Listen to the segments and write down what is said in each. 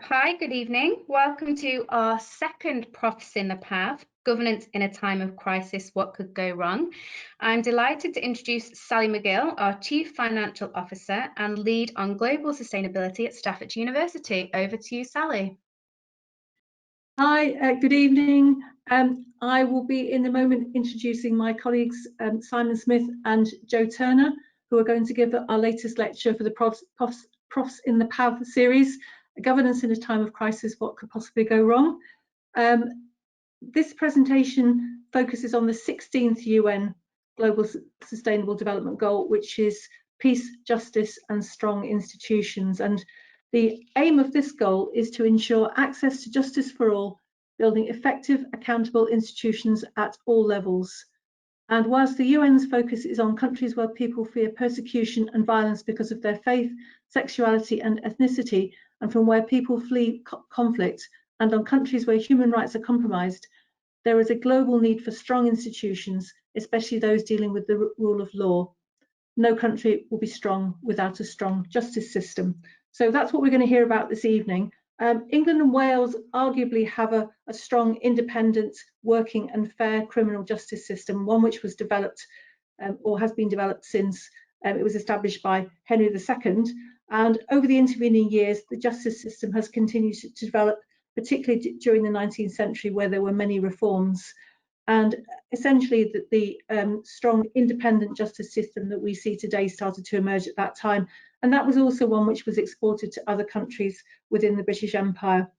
Hi, good evening. Welcome to our second Profs in the Path, Governance in a Time of Crisis, What Could Go Wrong? I'm delighted to introduce Sally McGill, our Chief Financial Officer and Lead on Global Sustainability at Staffordshire University. Over to you, Sally. Hi, good evening. I will be in a moment introducing my colleagues Simon Smith and Jo Turner, who are going to give our latest lecture for the Profs in the Path series, Governance in a Time of Crisis, What Could Possibly Go Wrong? This presentation focuses on the 16th UN Global Sustainable Development Goal, which is peace, justice and strong institutions. And the aim of this goal is to ensure access to justice for all, building effective, accountable institutions at all levels. And whilst the UN's focus is on countries where people fear persecution and violence because of their faith, sexuality and ethnicity, and from where people flee conflict, and on countries where human rights are compromised, there is a global need for strong institutions, especially those dealing with the rule of law. No country will be strong without a strong justice system. So that's what we're going to hear about this evening. England and Wales arguably have a strong, independent, working and fair criminal justice system, one which was developed or has been developed since it was established by Henry II. And over the intervening years, the justice system has continued to develop, particularly during the 19th century, where there were many reforms. And essentially, the strong, independent justice system that we see today started to emerge at that time. And that was also one which was exported to other countries within the British Empire.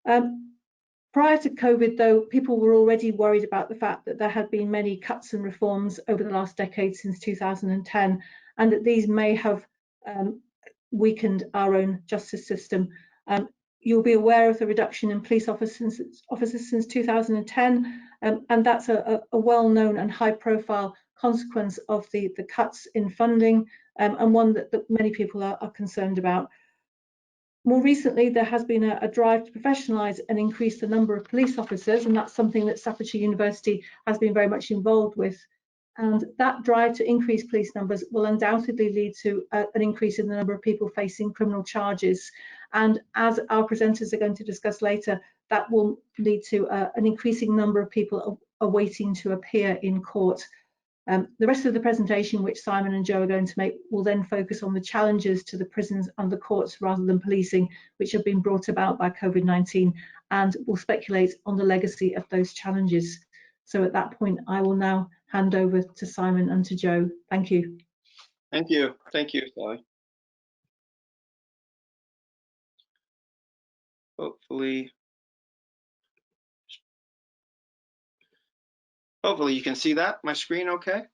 Prior to COVID, though, people were already worried about the fact that there had been many cuts and reforms over the last decade since 2010, and that these may have weakened our own justice system. You'll be aware of the reduction in police officers since 2010, and that's a well-known and high-profile consequence of the cuts in funding, and one that many people are concerned about. More recently, there has been a drive to professionalise and increase the number of police officers, and that's something that Staffordshire University has been very much involved with. And that drive to increase police numbers will undoubtedly lead to an increase in the number of people facing criminal charges. And as our presenters are going to discuss later, that will lead to an increasing number of people awaiting to appear in court. The rest of the presentation, which Simon and Jo are going to make, will then focus on the challenges to the prisons and the courts rather than policing, which have been brought about by COVID-19, and will speculate on the legacy of those challenges. So at that point, I will now hand over to Simon and to Jo. Thank you. Thank you. Thank you, Sally. Hopefully you can see that, my screen okay?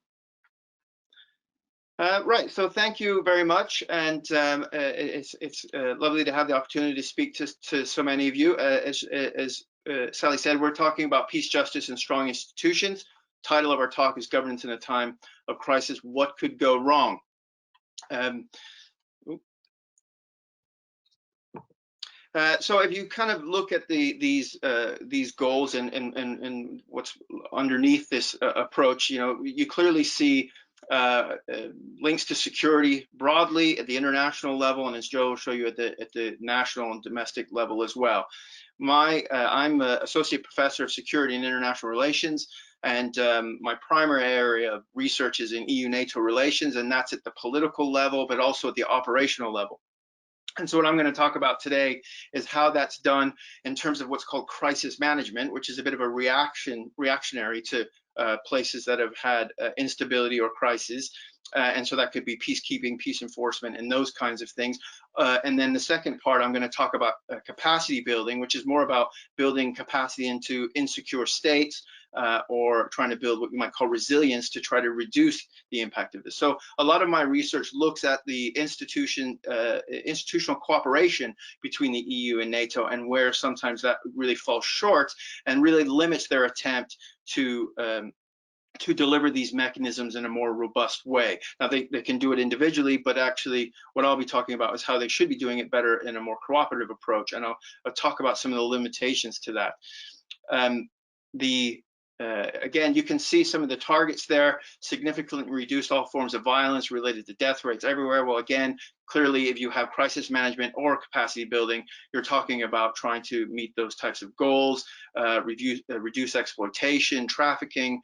Right, so thank you very much, and it's lovely to have the opportunity to speak to so many of you. As Sally said, we're talking about peace, justice, and strong institutions. Title of our talk is Governance in a Time of Crisis, What Could Go Wrong? So if you kind of look at these goals and what's underneath this approach, you clearly see links to security broadly at the international level, and as Jo will show you at the national and domestic level as well. I'm an associate professor of security and international relations, and my primary area of research is in EU-NATO relations, and that's at the political level, but also at the operational level. And so what I'm going to talk about today is how that's done in terms of what's called crisis management, which is a bit of a reactionary to places that have had instability or crisis. And so that could be peacekeeping, peace enforcement, and those kinds of things. And then the second part, I'm going to talk about capacity building, which is more about building capacity into insecure states, or trying to build what we might call resilience to try to reduce the impact of this. So a lot of my research looks at the institutional cooperation between the EU and NATO, and where sometimes that really falls short and really limits their attempt to deliver these mechanisms in a more robust way. Now they can do it individually, but actually what I'll be talking about is how they should be doing it better in a more cooperative approach, and I'll talk about some of the limitations to that. Again, you can see some of the targets there: significantly reduce all forms of violence related to death rates everywhere. Well, again, clearly, if you have crisis management or capacity building, you're talking about trying to meet those types of goals, reduce exploitation, trafficking,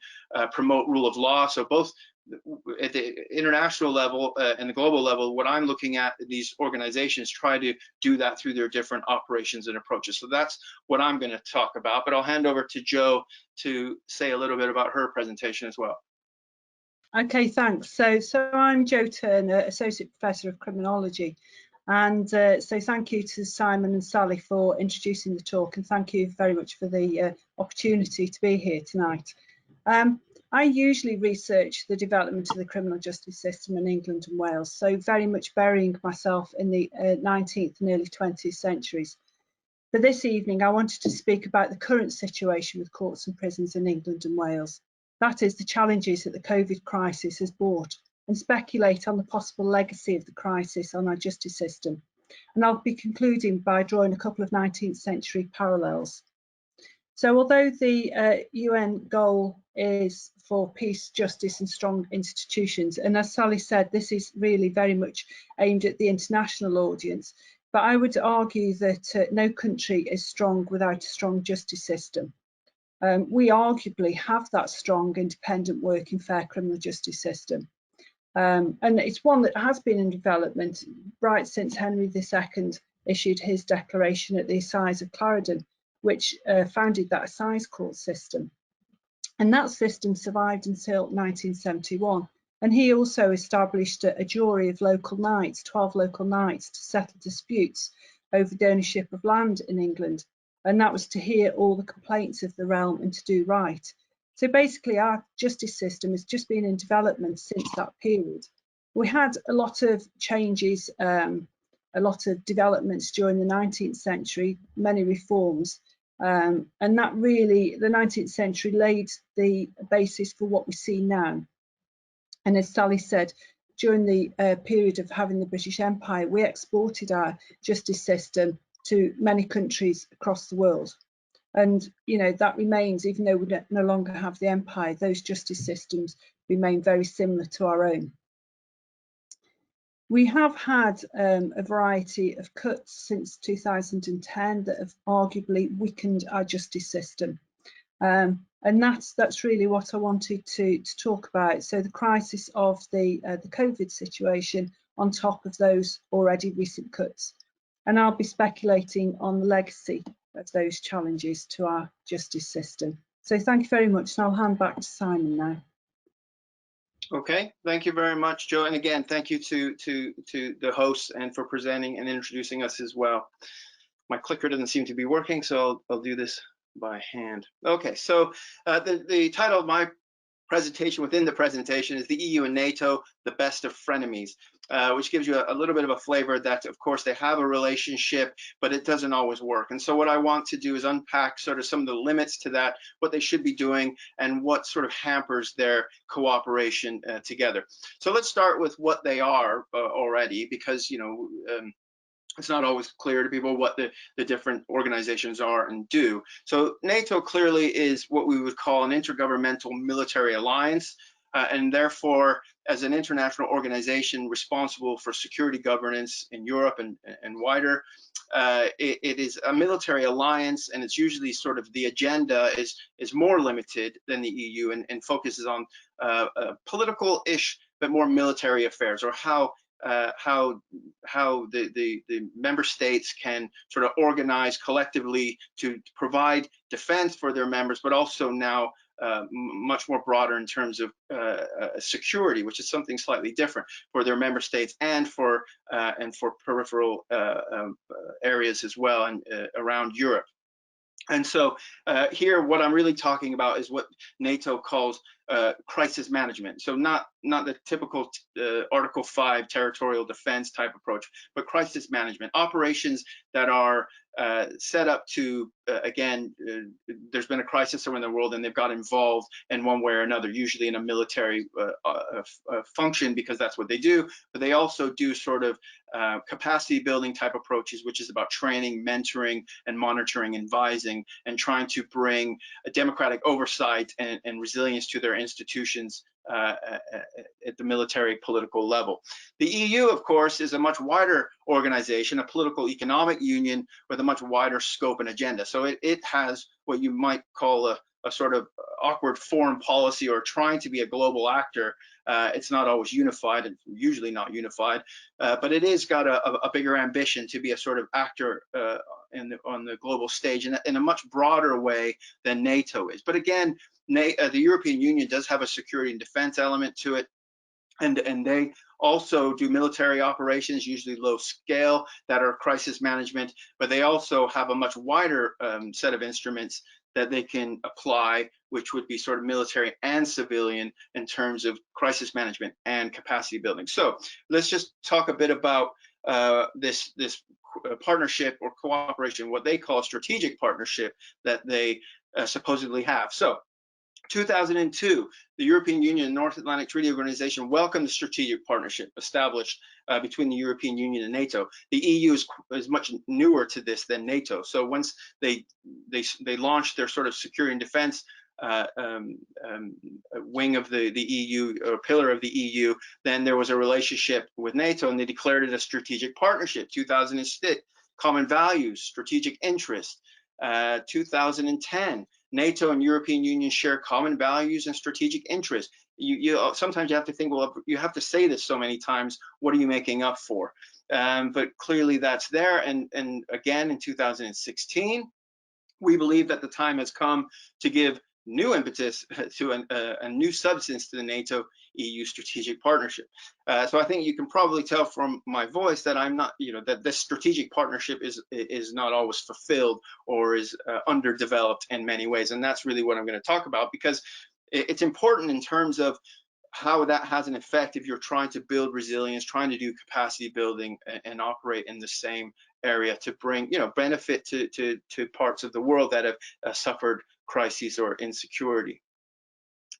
promote rule of law. So both at the international level and the global level, what I'm looking at, these organizations try to do that through their different operations and approaches. So that's what I'm going to talk about, but I'll hand over to Jo to say a little bit about her presentation as well. Okay, thanks. So I'm Jo Turner, Associate Professor of Criminology. And so thank you to Simon and Sally for introducing the talk, and thank you very much for the opportunity to be here tonight. I usually research the development of the criminal justice system in England and Wales, so very much burying myself in the 19th and early 20th centuries. For this evening, I wanted to speak about the current situation with courts and prisons in England and Wales. That is, the challenges that the COVID crisis has brought, and speculate on the possible legacy of the crisis on our justice system. And I'll be concluding by drawing a couple of 19th century parallels. So although the UN goal is for peace, justice and strong institutions, and as Sally said, this is really very much aimed at the international audience, but I would argue that no country is strong without a strong justice system. We arguably have that strong, independent, working, fair criminal justice system. And it's one that has been in development right since Henry II issued his declaration at the Assize of Clarendon, which founded that assize court system. And that system survived until 1971. And he also established a jury of local knights, 12 local knights, to settle disputes over the ownership of land in England. And that was to hear all the complaints of the realm and to do right. So basically, our justice system has just been in development since that period. We had a lot of changes, a lot of developments during the 19th century, many reforms. And that really, the 19th century laid the basis for what we see now. And as Sally said, during the period of having the British Empire, we exported our justice system to many countries across the world. And, you know, that remains, even though we no longer have the empire, those justice systems remain very similar to our own. We have had a variety of cuts since 2010 that have arguably weakened our justice system. And that's really what I wanted to talk about. So the crisis of the COVID situation on top of those already recent cuts. And I'll be speculating on the legacy of those challenges to our justice system. So thank you very much, and I'll hand back to Simon now. Okay, thank you very much, Jo. And again, thank you to the hosts and for presenting and introducing us as well. My clicker doesn't seem to be working, so I'll do this by hand. Okay, so the title of my presentation within the presentation is the EU and NATO, the best of frenemies, which gives you a little bit of a flavor that, of course, they have a relationship, but it doesn't always work. And so what I want to do is unpack sort of some of the limits to that, what they should be doing, and what sort of hampers their cooperation together. So let's start with what they are already, because, you know, it's not always clear to people what the different organizations are and do. So NATO clearly is what we would call an intergovernmental military alliance, and therefore, as an international organization responsible for security governance in Europe and wider, it is a military alliance, and it's usually sort of the agenda is more limited than the EU and focuses on political-ish but more military affairs, or how the member states can sort of organize collectively to provide defense for their members, but also now much more broader in terms of security, which is something slightly different for their member states and for peripheral areas as well and around Europe. And so here, what I'm really talking about is what NATO calls crisis management. So not the typical Article 5 territorial defense type approach, but crisis management operations that are set up to, again, there's been a crisis somewhere in the world and they've got involved in one way or another, usually in a military function, because that's what they do, but they also do sort of capacity building type approaches, which is about training, mentoring, and monitoring, advising, and trying to bring a democratic oversight and resilience to their institutions at the military political level. The EU, of course, is a much wider organization, a political economic union with a much wider scope and agenda. So it has what you might call a sort of awkward foreign policy, or trying to be a global actor. It's not always unified, and usually not unified, but it is got a bigger ambition to be a sort of actor on the global stage in a much broader way than NATO is. But again, the European Union does have a security and defense element to it, and they also do military operations, usually low scale, that are crisis management, but they also have a much wider set of instruments that they can apply, which would be sort of military and civilian in terms of crisis management and capacity building. So let's just talk a bit about this partnership or cooperation, what they call strategic partnership that they supposedly have. So 2002, the European Union and North Atlantic Treaty Organization welcomed the strategic partnership established between the European Union and NATO. The EU is much newer to this than NATO. So once they launched their sort of security and defense wing of the EU, or pillar of the EU, then there was a relationship with NATO, and they declared it a strategic partnership. 2006, common values, strategic interest. 2010, NATO and European Union share common values and strategic interests. Sometimes you have to think, well, you have to say this so many times, what are you making up for? But clearly that's there. And again, in 2016, we believe that the time has come to give new impetus to a new substance to the NATO-EU strategic partnership. So I think you can probably tell from my voice that I'm not, that this strategic partnership is not always fulfilled, or is underdeveloped in many ways. And that's really what I'm going to talk about, because it's important in terms of how that has an effect if you're trying to build resilience, trying to do capacity building and operate in the same area to bring, benefit to parts of the world that have suffered crises or insecurity.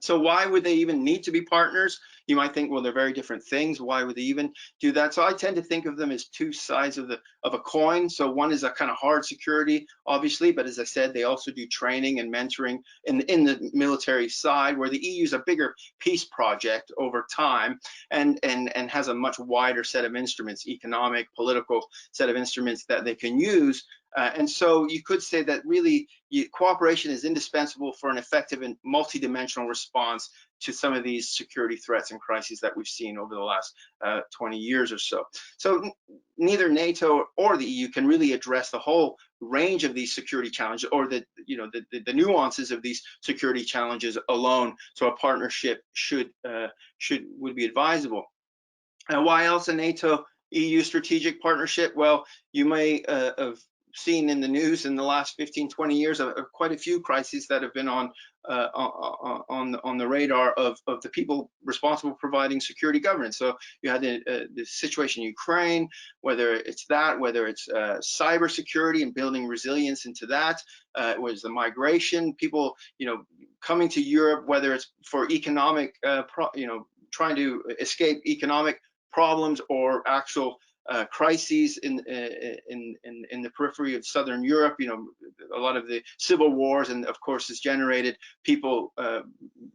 So why would they even need to be partners? You might think, well, they're very different things. Why would they even do that? So I tend to think of them as two sides of a coin. So one is a kind of hard security, obviously, but as I said, they also do training and mentoring in the military side, where the EU is a bigger peace project over time, and has a much wider set of instruments, economic, political set of instruments that they can use. And so you could say that really cooperation is indispensable for an effective and multidimensional response to some of these security threats and crises that we've seen over the last 20 years or so. So neither NATO or the EU can really address the whole range of these security challenges, or the nuances of these security challenges alone. So a partnership would be advisable. And why else a NATO-EU strategic partnership? Well, you may have seen in the news in the last 15-20 years quite a few crises that have been on the radar of the people responsible for providing security governance. So you had the situation in Ukraine, whether it's cyber security and building resilience into that. It was the migration, people coming to Europe, whether it's for economic trying to escape economic problems, or actual crises in the periphery of Southern Europe. A lot of the civil wars, and of course has generated people,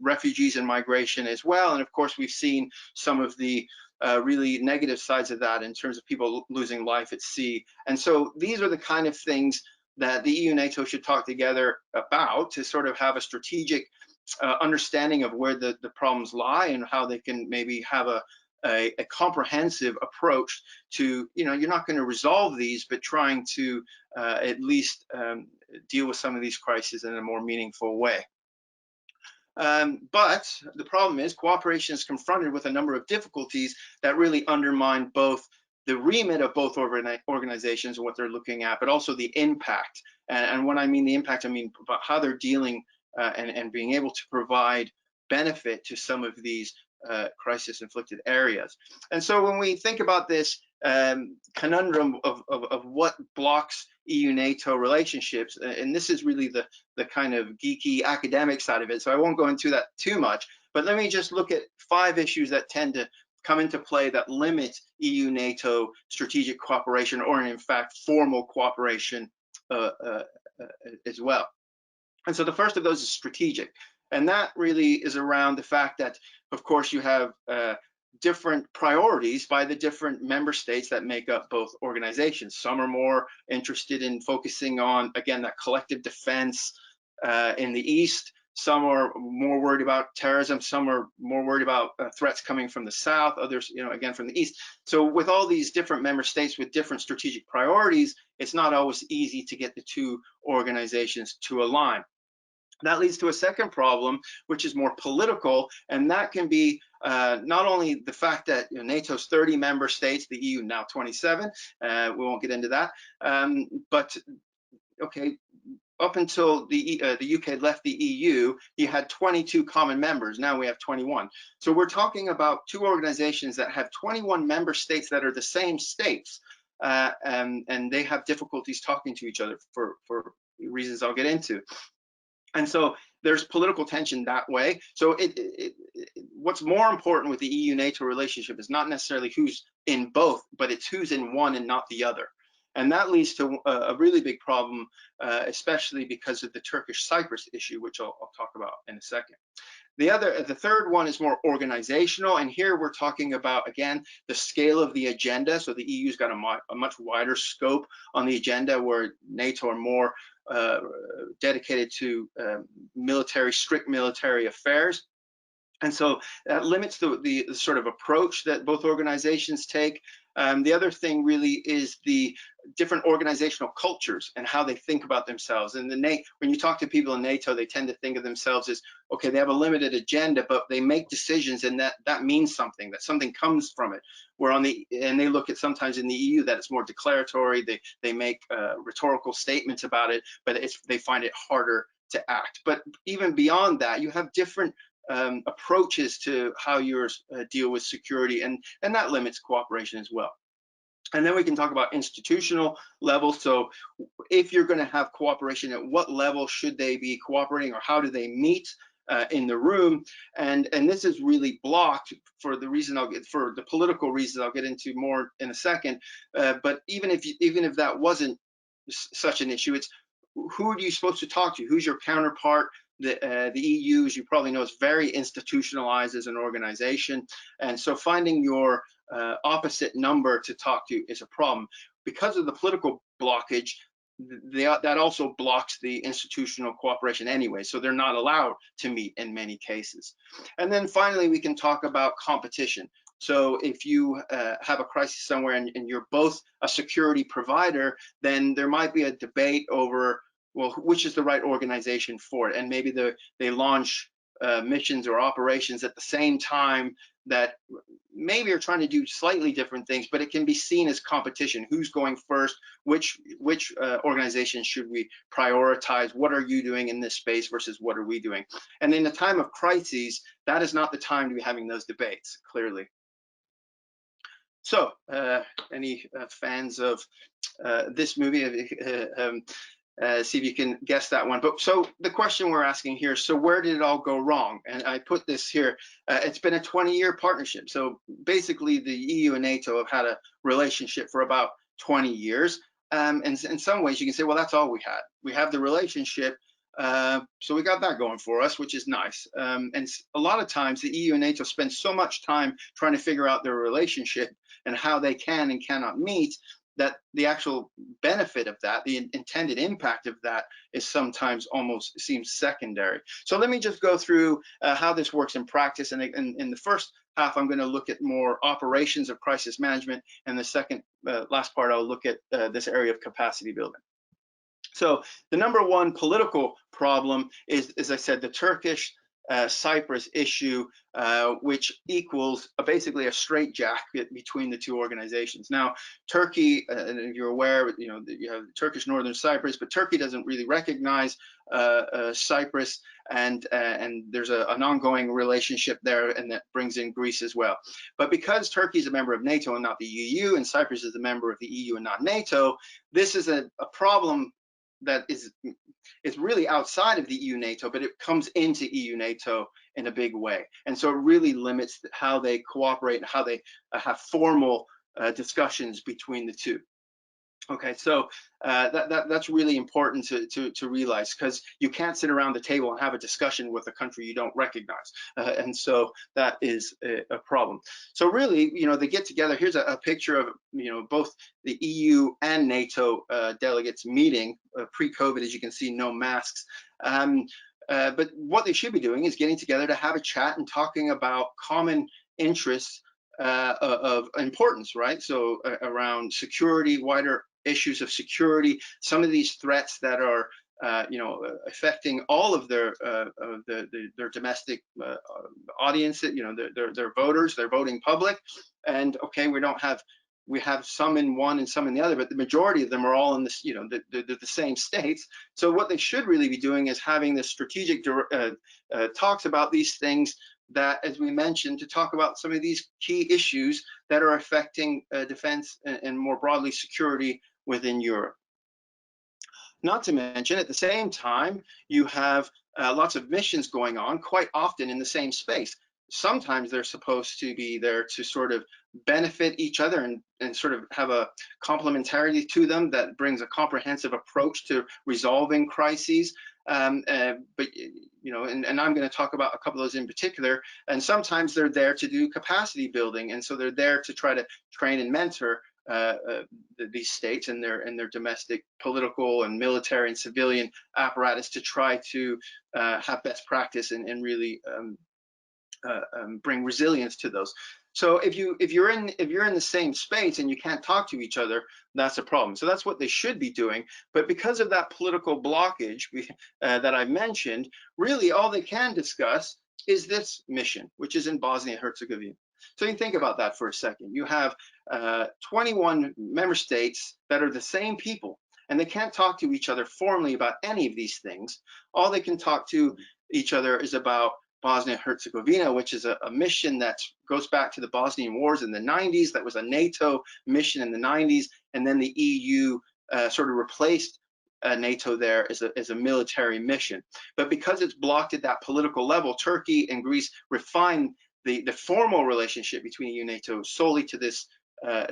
refugees and migration as well. And of course we've seen some of the really negative sides of that in terms of people losing life at sea. And so these are the kind of things that the EU-NATO should talk together about, to sort of have a strategic understanding of where the problems lie, and how they can maybe have a comprehensive approach to, you're not going to resolve these, but trying to at least deal with some of these crises in a more meaningful way. But the problem is cooperation is confronted with a number of difficulties that really undermine both the remit of both organizations and what they're looking at, but also the impact. And when I mean the impact, I mean about how they're dealing and being able to provide benefit to some of these crisis-inflicted areas. And so when we think about this conundrum of what blocks EU-NATO relationships, and this is really the kind of geeky academic side of it, so I won't go into that too much, but let me just look at 5 issues that tend to come into play that limit EU-NATO strategic cooperation, or in fact formal cooperation as well. And so the first of those is strategic, and that really is around the fact that, of course, you have different priorities by the different member states that make up both organizations. Some are more interested in focusing on, again, that collective defense in the East. Some are more worried about terrorism. Some are more worried about threats coming from the South. Others, again, from the East. So with all these different member states with different strategic priorities, it's not always easy to get the 2 organizations to align. That leads to a second problem, which is more political, and that can be not only the fact that NATO's 30 member states, the EU now 27, we won't get into that, but okay, up until the UK left the EU, you had 22 common members. Now we have 21. So we're talking about 2 organizations that have 21 member states that are the same states, and they have difficulties talking to each other for reasons I'll get into. And so there's political tension that way. So what's more important with the EU-NATO relationship is not necessarily who's in both, but it's who's in one and not the other. And that leads to a really big problem, especially because of the Turkish-Cyprus issue, which I'll talk about in a second. The third one is more organizational, and here we're talking about, again, the scale of the agenda. So the EU's got a much wider scope on the agenda, where NATO are more dedicated to strict military affairs. And so that limits the sort of approach that both organizations take. The other thing really is the different organizational cultures and how they think about themselves. And when you talk to people in NATO, they tend to think of themselves as, okay, they have a limited agenda, but they make decisions, and that means something, that something comes from it. Where and they look at sometimes in the EU that it's more declaratory, they make rhetorical statements about it, but they find it harder to act. But even beyond that, you have different approaches to how you deal with security, and that limits cooperation as well. And then we can talk about institutional level. So if you're going to have cooperation, at what level should they be cooperating, or how do they meet in the room? And this is really blocked for the reason for the political reasons I'll get into more in a second. But even if that wasn't such an issue, it's who are you supposed to talk to? Who's your counterpart? The EU, as you probably know, is very institutionalized as an organization, and so finding your opposite number to talk to is a problem. Because of the political blockage, that also blocks the institutional cooperation anyway, so they're not allowed to meet in many cases. And then finally, we can talk about competition. So if you have a crisis somewhere and you're both a security provider, then there might be a debate over, well, which is the right organization for it, and maybe they launch missions or operations at the same time that maybe are trying to do slightly different things, but it can be seen as competition. Who's going first? Which organization should we prioritize? What are you doing in this space versus what are we doing? And in a time of crises, that is not the time to be having those debates, clearly. So, any fans of this movie? See if you can guess that one. But so the question we're asking here, so where did it all go wrong? And I put this here, it's been a 20-year partnership. So basically the EU and NATO have had a relationship for about 20 years. And in some ways you can say, well, that's all we had. We have the relationship, so we got that going for us, which is nice. And a lot of times the EU and NATO spend so much time trying to figure out their relationship and how they can and cannot meet, that the actual benefit of that, the intended impact of that, is sometimes almost seems secondary. So let me just go through how this works in practice. And in the first half, I'm going to look at more operations of crisis management, and the second, last part, I'll look at this area of capacity building. So the number one political problem is, as I said, the Turkish Cyprus issue, which equals basically a straitjacket between the two organizations. Now, Turkey, and if you're aware, you have Turkish Northern Cyprus, but Turkey doesn't really recognize Cyprus, and there's an ongoing relationship there, and that brings in Greece as well. But because Turkey is a member of NATO and not the EU, and Cyprus is a member of the EU and not NATO, this is a problem that is really outside of the EU-NATO, but it comes into EU-NATO in a big way. And so it really limits how they cooperate and how they have formal discussions between the two. Okay, so that's really important to realize, because you can't sit around the table and have a discussion with a country you don't recognize, and so that is a problem. So really, they get together. Here's a picture of both the EU and NATO delegates meeting pre-COVID. As you can see, no masks. But what they should be doing is getting together to have a chat and talking about common interests of importance, right? So around security, wider issues of security, some of these threats that are affecting all of their domestic audience, their voters, their voting public. And okay, we have some in one and some in the other, but the majority of them are all in this, the same states. So what they should really be doing is having this strategic talks about these things, that, as we mentioned, to talk about some of these key issues that are affecting defense and more broadly security within Europe. Not to mention, at the same time, you have lots of missions going on, quite often in the same space. Sometimes they're supposed to be there to sort of benefit each other and sort of have a complementarity to them that brings a comprehensive approach to resolving crises. But and I'm going to talk about a couple of those in particular. And sometimes they're there to do capacity building, and so they're there to try to train and mentor these states and their domestic political and military and civilian apparatus to try to have best practice and really bring resilience to those. So if you're in the same space and you can't talk to each other, that's a problem. So that's what they should be doing. But because of that political blockage that I mentioned, really all they can discuss is this mission, which is in Bosnia-Herzegovina. So you think about that for a second. You have 21 member states that are the same people, and they can't talk to each other formally about any of these things. All they can talk to each other is about Bosnia-Herzegovina, which is a mission that goes back to the Bosnian Wars in the 90s. That was a NATO mission in the 90s, and then the EU sort of replaced NATO there as a military mission. But because it's blocked at that political level, Turkey and Greece refined the formal relationship between EU and NATO solely to this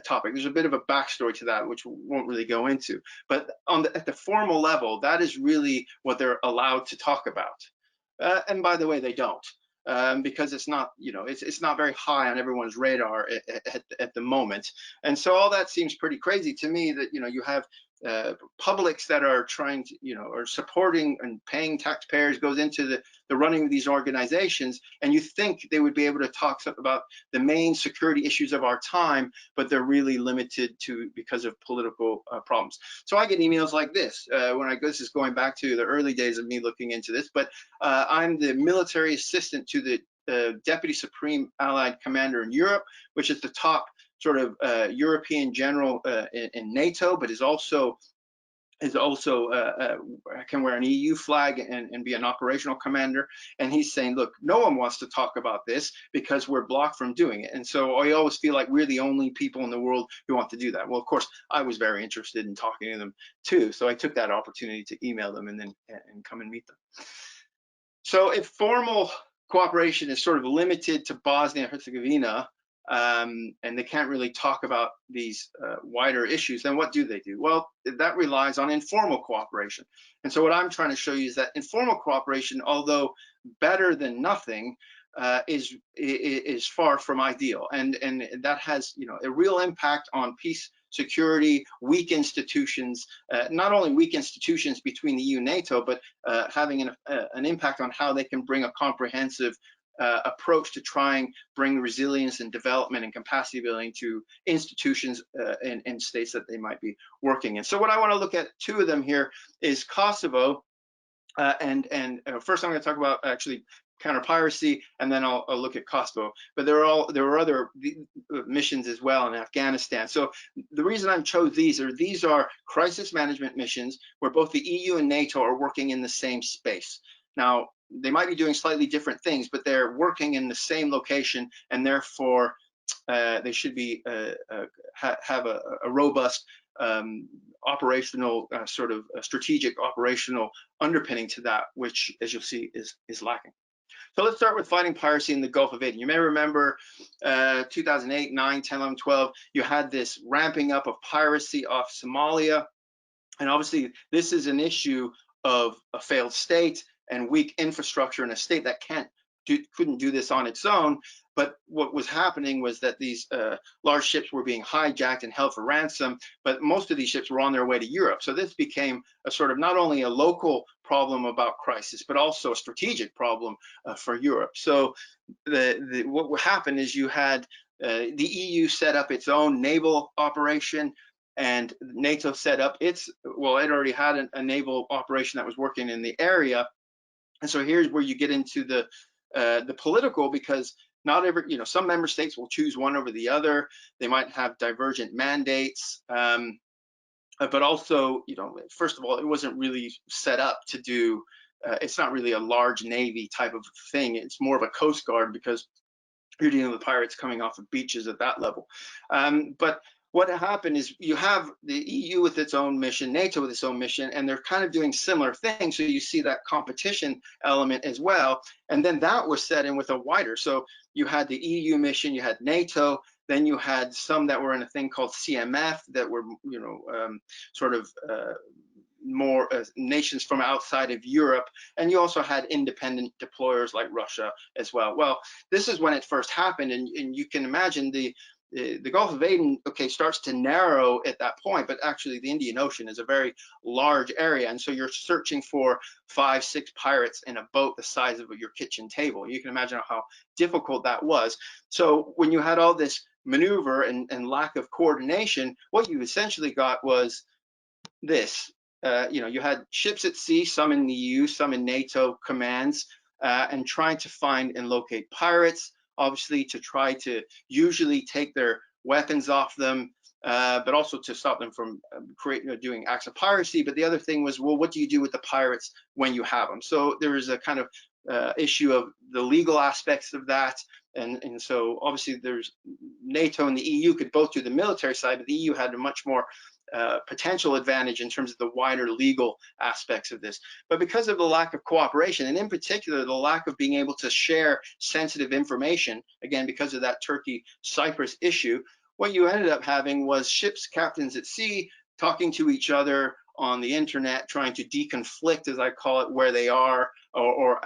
topic. There's a bit of a backstory to that, which we won't really go into. But at the formal level, that is really what they're allowed to talk about. And by the way, they don't, because it's not, it's not very high on everyone's radar at the moment. And so all that seems pretty crazy to me, that you have publics that are trying to, are supporting and paying taxpayers, goes into the running of these organizations, and you think they would be able to talk about the main security issues of our time, but they're really limited to because of political problems. So I get emails like this this is going back to the early days of me looking into this, but I'm the military assistant to the Deputy Supreme Allied Commander in Europe, which is the top sort of European general in NATO, but is also can wear an EU flag and be an operational commander. And he's saying, look, no one wants to talk about this because we're blocked from doing it. And so I always feel like we're the only people in the world who want to do that. Well, of course, I was very interested in talking to them too. So I took that opportunity to email them and come and meet them. So if formal cooperation is sort of limited to Bosnia-Herzegovina, and they can't really talk about these wider issues, then what do they do? Well, that relies on informal cooperation. And so what I'm trying to show you is that informal cooperation, although better than nothing, is far from ideal, and that has a real impact on peace, security, weak institutions, not only weak institutions between the EU and NATO, but having an impact on how they can bring a comprehensive approach to try and bring resilience and development and capacity building to institutions and states that they might be working in. So what I want to look at, two of them here, is Kosovo First, I'm going to talk about actually counter-piracy, and then I'll look at Kosovo. But there were other missions as well in Afghanistan. So the reason I chose these are crisis management missions where both the EU and NATO are working in the same space. Now, they might be doing slightly different things, but they're working in the same location, and therefore they should be have a robust operational sort of strategic operational underpinning to that, which, as you'll see, is lacking. So let's start with fighting piracy in the Gulf of Aden. You may remember 2008, 9, 10, 11, 12, you had this ramping up of piracy off Somalia. And obviously, this is an issue of a failed state and weak infrastructure in a state that couldn't do this on its own. But what was happening was that these large ships were being hijacked and held for ransom, but most of these ships were on their way to Europe. So this became a sort of not only a local problem about crisis, but also a strategic problem for Europe. So what happened is you had the EU set up its own naval operation, and NATO set up its, well, it already had a naval operation that was working in the area. And so here's where you get into the political, because not every, some member states will choose one over the other. They might have divergent mandates, but also, first of all, it wasn't really set up to do. It's not really a large navy type of thing. It's more of a coast guard, because you're dealing with pirates coming off of beaches at that level. But what happened is you have the EU with its own mission, NATO with its own mission, and they're kind of doing similar things. So you see that competition element as well. And then that was set in with a wider. So you had the EU mission, you had NATO, then you had some that were in a thing called CMF that were, sort of more nations from outside of Europe. And you also had independent deployers like Russia as well. Well, this is when it first happened. And you can imagine the Gulf of Aden, okay, starts to narrow at that point, but actually the Indian Ocean is a very large area. And so you're searching for 5, 6 pirates in a boat the size of your kitchen table. You can imagine how difficult that was. So when you had all this maneuver and lack of coordination, what you essentially got was this. You had ships at sea, some in the EU, some in NATO commands, and trying to find and locate pirates, obviously to try to usually take their weapons off them, but also to stop them from doing acts of piracy. But the other thing was, well, what do you do with the pirates when you have them? So there is a kind of issue of the legal aspects of that. And so obviously there's NATO and the EU could both do the military side, but the EU had a much more potential advantage in terms of the wider legal aspects of this. But because of the lack of cooperation, and in particular the lack of being able to share sensitive information, again because of that Turkey-Cyprus issue, what you ended up having was ships captains at sea talking to each other on the internet, trying to deconflict, as I call it, where they are, or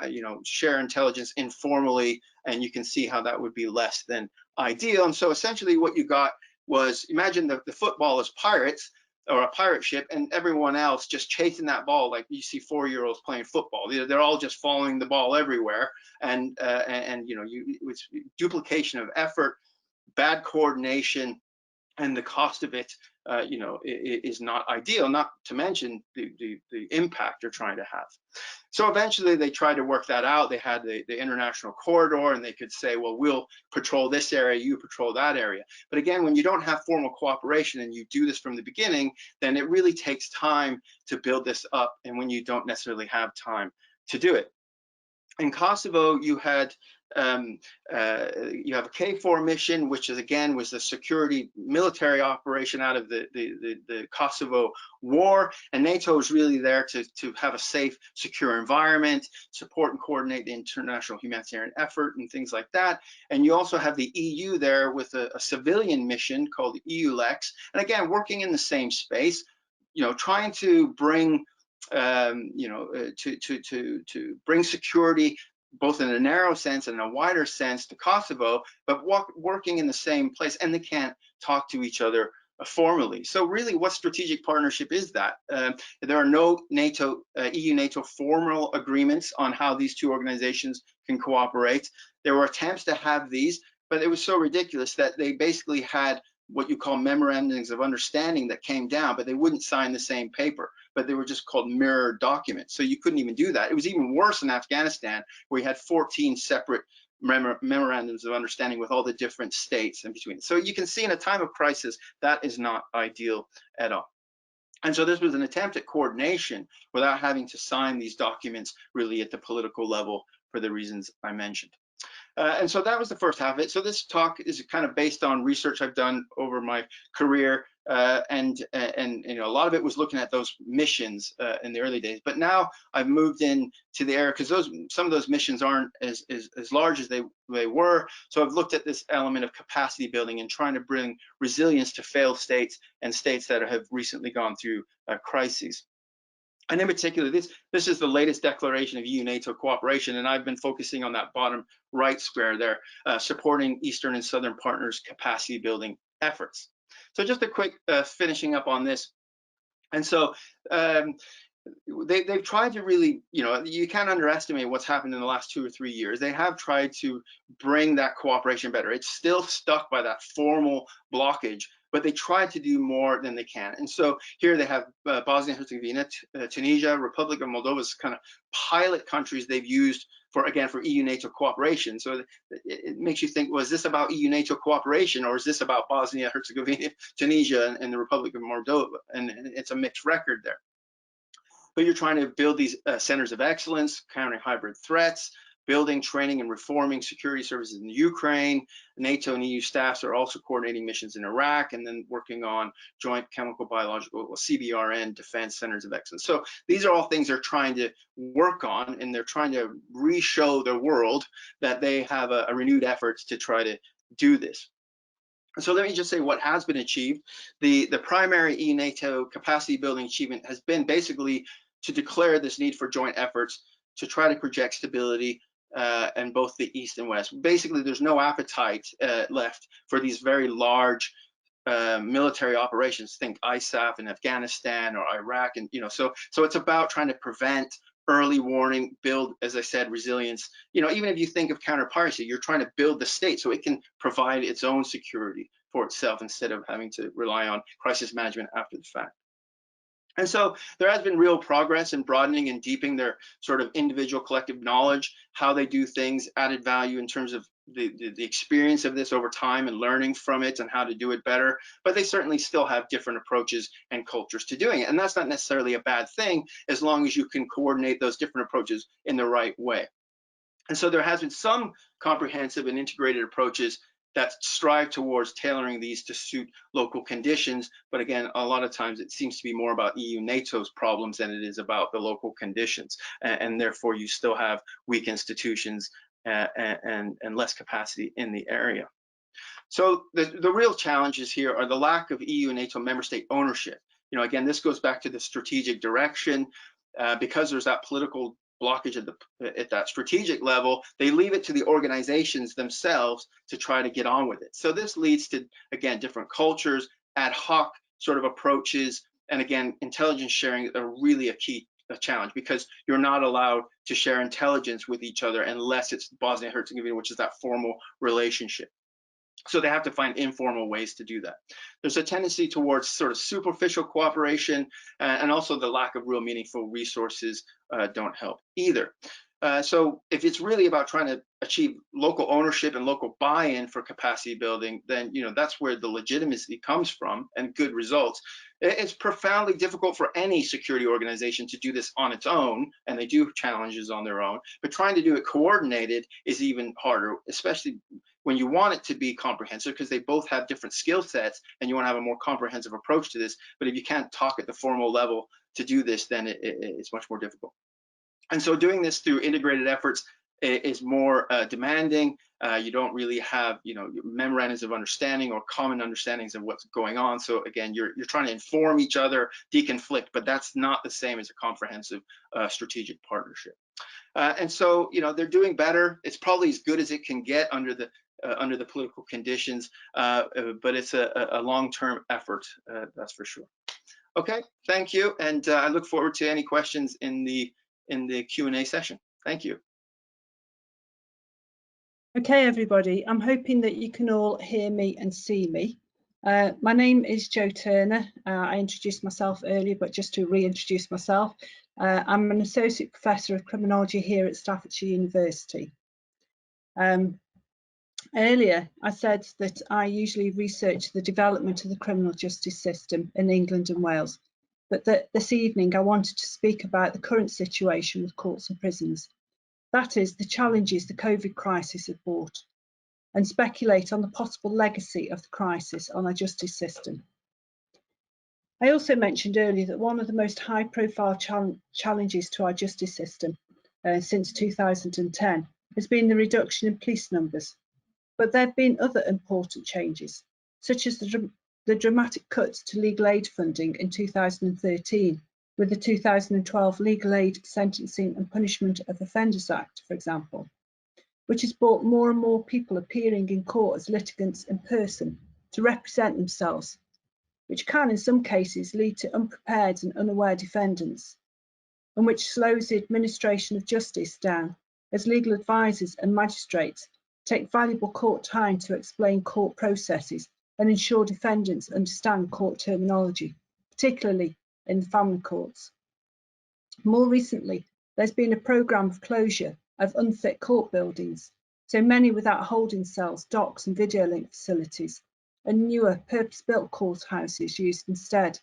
share intelligence informally, and you can see how that would be less than ideal. And so essentially what you got was, imagine the football is pirates, or a pirate ship, and everyone else just chasing that ball like you see 4-year-olds playing football. They're all just following the ball everywhere, and it's duplication of effort, bad coordination, and the cost of it, is not ideal, not to mention the impact they're trying to have. So eventually they tried to work that out. They had the international corridor, and they could say, well, we'll patrol this area, you patrol that area. But again, when you don't have formal cooperation and you do this from the beginning, then it really takes time to build this up, and when you don't necessarily have time to do it. In Kosovo, you had a KFOR mission, which is again was the security military operation out of the Kosovo war, and NATO is really there to have a safe, secure environment, support and coordinate the international humanitarian effort and things like that. And you also have the EU there with a civilian mission called EULEX, and again working in the same space, trying to bring to bring security both in a narrow sense and in a wider sense to Kosovo, but working in the same place, and they can't talk to each other formally. So really, what strategic partnership is that? There are no EU-NATO formal agreements on how these two organizations can cooperate. There were attempts to have these, but it was so ridiculous that they basically had what you call memorandums of understanding that came down, but they wouldn't sign the same paper, but they were just called mirror documents. So you couldn't even do that. It was even worse in Afghanistan, where you had 14 separate memorandums of understanding with all the different states in between. So you can see in a time of crisis, that is not ideal at all. And so this was an attempt at coordination without having to sign these documents really at the political level for the reasons I mentioned. And so that was the first half of it. So this talk is kind of based on research I've done over my career, and you know, a lot of it was looking at those missions in the early days. But now I've moved in to the area because some of those missions aren't as large as they were. So I've looked at this element of capacity building and trying to bring resilience to failed states and states that have recently gone through crises. And in particular, this is the latest declaration of EU-NATO cooperation, and I've been focusing on that bottom right square there, supporting Eastern and Southern partners' capacity building efforts. So just a quick finishing up on this. And so they've tried to really, you know, you can't underestimate what's happened in the last 2 or 3 years. They have tried to bring that cooperation better. It's still stuck by that formal blockage, but they try to do more than they can. And so here they have Bosnia and Herzegovina, Tunisia, Republic of Moldova as kind of pilot countries they've used for, again, for EU-NATO cooperation. So it makes you think, well, is this about EU-NATO cooperation, or is this about Bosnia, Herzegovina, Tunisia, and the Republic of Moldova? And it's a mixed record there. But you're trying to build these centers of excellence, countering hybrid threats, building, training, and reforming security services in Ukraine. NATO and EU staffs are also coordinating missions in Iraq, and then working on joint chemical, biological, CBRN defense centers of excellence. So these are all things they're trying to work on, and they're trying to re-show the world that they have a renewed efforts to try to do this. So let me just say what has been achieved. The primary EU-NATO capacity building achievement has been basically to declare this need for joint efforts to try to project stability in both the East and West. Basically, there's no appetite left for these very large military operations. Think ISAF in Afghanistan or Iraq, and you know, so it's about trying to prevent, early warning, build, as I said, resilience. You know, even if you think of counter-piracy, you're trying to build the state so it can provide its own security for itself instead of having to rely on crisis management after the fact. And so there has been real progress in broadening and deepening their sort of individual collective knowledge, how they do things, added value in terms of the experience of this over time and learning from it and how to do it better. But they certainly still have different approaches and cultures to doing it. And that's not necessarily a bad thing, as long as you can coordinate those different approaches in the right way. And so there has been some comprehensive and integrated approaches that strive towards tailoring these to suit local conditions. But again, a lot of times it seems to be more about EU-NATO's problems than it is about the local conditions. And therefore, you still have weak institutions and less capacity in the area. So the real challenges here are the lack of EU and NATO member state ownership. You know, again, this goes back to the strategic direction. Because there's that political blockage at that strategic level, they leave it to the organizations themselves to try to get on with it. So this leads to, again, different cultures, ad hoc sort of approaches, and again, intelligence sharing are really a challenge, because you're not allowed to share intelligence with each other unless it's Bosnia and Herzegovina, which is that formal relationship. So they have to find informal ways to do that. There's a tendency towards sort of superficial cooperation, and also the lack of real meaningful resources don't help either. So if it's really about trying to achieve local ownership and local buy-in for capacity building, then you know that's where the legitimacy comes from and good results. It's profoundly difficult for any security organization to do this on its own, and they do challenges on their own, but trying to do it coordinated is even harder, especially when you want it to be comprehensive, because they both have different skill sets and you want to have a more comprehensive approach to this. But if you can't talk at the formal level to do this, then it's much more difficult. And so doing this through integrated efforts is more demanding. You don't really have, you know, memorandums of understanding or common understandings of what's going on. So again, you're trying to inform each other, deconflict, but that's not the same as a comprehensive strategic partnership. And so, you know, they're doing better. It's probably as good as it can get under the political conditions, but it's a long-term effort, that's for sure. Okay, thank you, and I look forward to any questions in the Q&A session. Thank you. Okay, everybody, I'm hoping that you can all hear me and see me. My name is Jo Turner. I introduced myself earlier, but just to reintroduce myself, I'm an Associate Professor of Criminology here at Staffordshire University. Earlier, I said that I usually research the development of the criminal justice system in England and Wales, but that this evening I wanted to speak about the current situation with courts and prisons. That is, the challenges the COVID crisis has brought, and speculate on the possible legacy of the crisis on our justice system. I also mentioned earlier that one of the most high-profile challenges to our justice system since 2010 has been the reduction in police numbers. But there have been other important changes, such as the dramatic cuts to legal aid funding in 2013, with the 2012 Legal Aid Sentencing and Punishment of Offenders Act, for example, which has brought more and more people appearing in court as litigants in person to represent themselves, which can in some cases lead to unprepared and unaware defendants, and which slows the administration of justice down as legal advisors and magistrates take valuable court time to explain court processes and ensure defendants understand court terminology, particularly in the family courts. More recently, there's been a programme of closure of unfit court buildings, so many without holding cells, docks and video link facilities, and newer purpose-built courthouses used instead.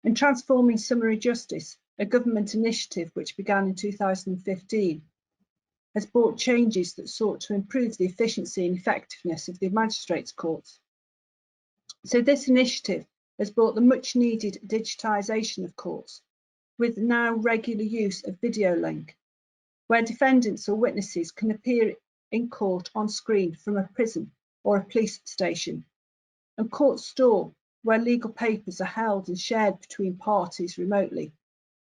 In transforming summary justice, a government initiative which began in 2015, has brought changes that sought to improve the efficiency and effectiveness of the magistrates' courts. So this initiative has brought the much needed digitisation of courts, with now regular use of video link, where defendants or witnesses can appear in court on screen from a prison or a police station, and Court Store, where legal papers are held and shared between parties remotely,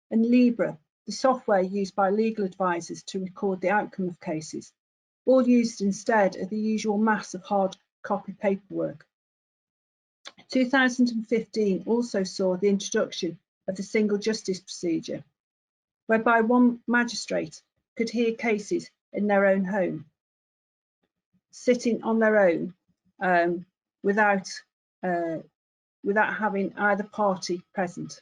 and Libra, the software used by legal advisors to record the outcome of cases, all used instead of the usual mass of hard copy paperwork. 2015 also saw the introduction of the single justice procedure, whereby one magistrate could hear cases in their own home, sitting on their own without having either party present.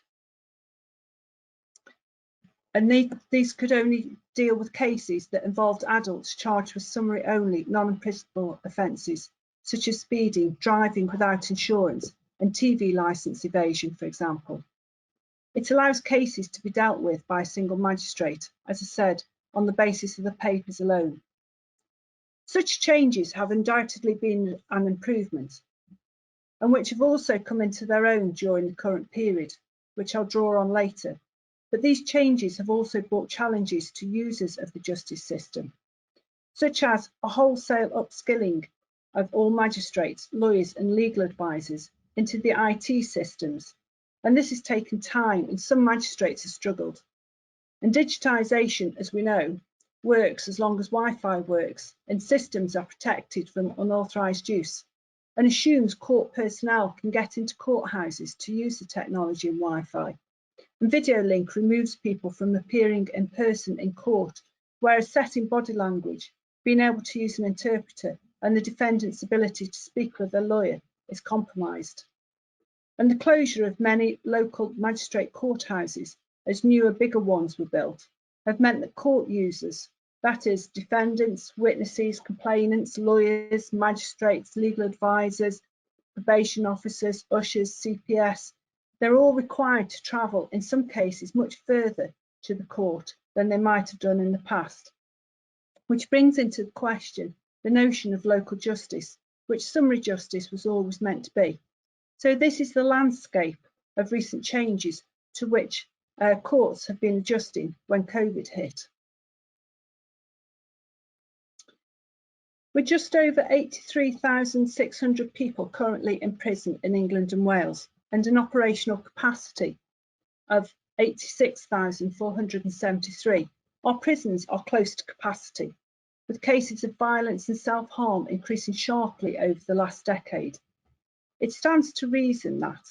And these could only deal with cases that involved adults charged with summary only non-imprisonable offences, such as speeding, driving without insurance, and TV licence evasion, for example. It allows cases to be dealt with by a single magistrate, as I said, on the basis of the papers alone. Such changes have undoubtedly been an improvement, and which have also come into their own during the current period, which I'll draw on later. But these changes have also brought challenges to users of the justice system, such as a wholesale upskilling of all magistrates, lawyers and legal advisors into the IT systems. And this has taken time and some magistrates have struggled. And digitisation, as we know, works as long as Wi-Fi works and systems are protected from unauthorised use, and assumes court personnel can get into courthouses to use the technology and Wi-Fi. And video link removes people from appearing in person in court, whereas setting body language, being able to use an interpreter, and the defendant's ability to speak with a lawyer is compromised. And the closure of many local magistrate courthouses, as newer, bigger ones were built, have meant that court users, that is, defendants, witnesses, complainants, lawyers, magistrates, legal advisors, probation officers, ushers, CPS, they're all required to travel, in some cases, much further to the court than they might have done in the past. Which brings into question the notion of local justice, which summary justice was always meant to be. So this is the landscape of recent changes to which courts have been adjusting when COVID hit. With just over 83,600 people currently in prison in England and Wales, and an operational capacity of 86,473, our prisons are close to capacity, with cases of violence and self-harm increasing sharply over the last decade. It stands to reason that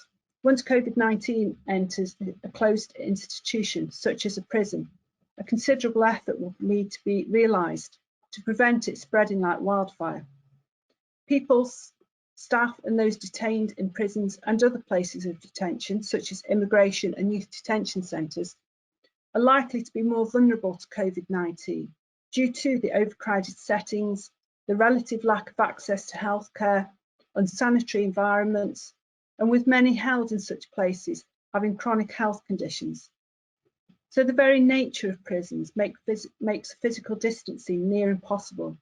once COVID-19 enters a closed institution, such as a prison, a considerable effort will need to be realised to prevent it spreading like wildfire. People's staff and those detained in prisons and other places of detention, such as immigration and youth detention centres, are likely to be more vulnerable to COVID-19 due to the overcrowded settings, the relative lack of access to healthcare, unsanitary environments, and with many held in such places having chronic health conditions. So the very nature of prisons makes physical distancing near impossible,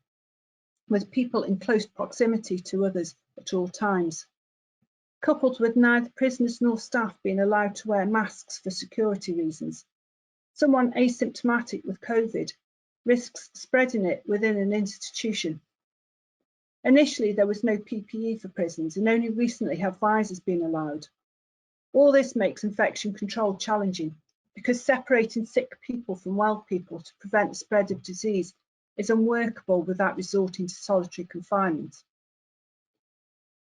with people in close proximity to others at all times. Coupled with neither prisoners nor staff being allowed to wear masks for security reasons, someone asymptomatic with COVID risks spreading it within an institution. Initially, there was no PPE for prisons, and only recently have visors been allowed. All this makes infection control challenging, because separating sick people from well people to prevent the spread of disease is unworkable without resorting to solitary confinement.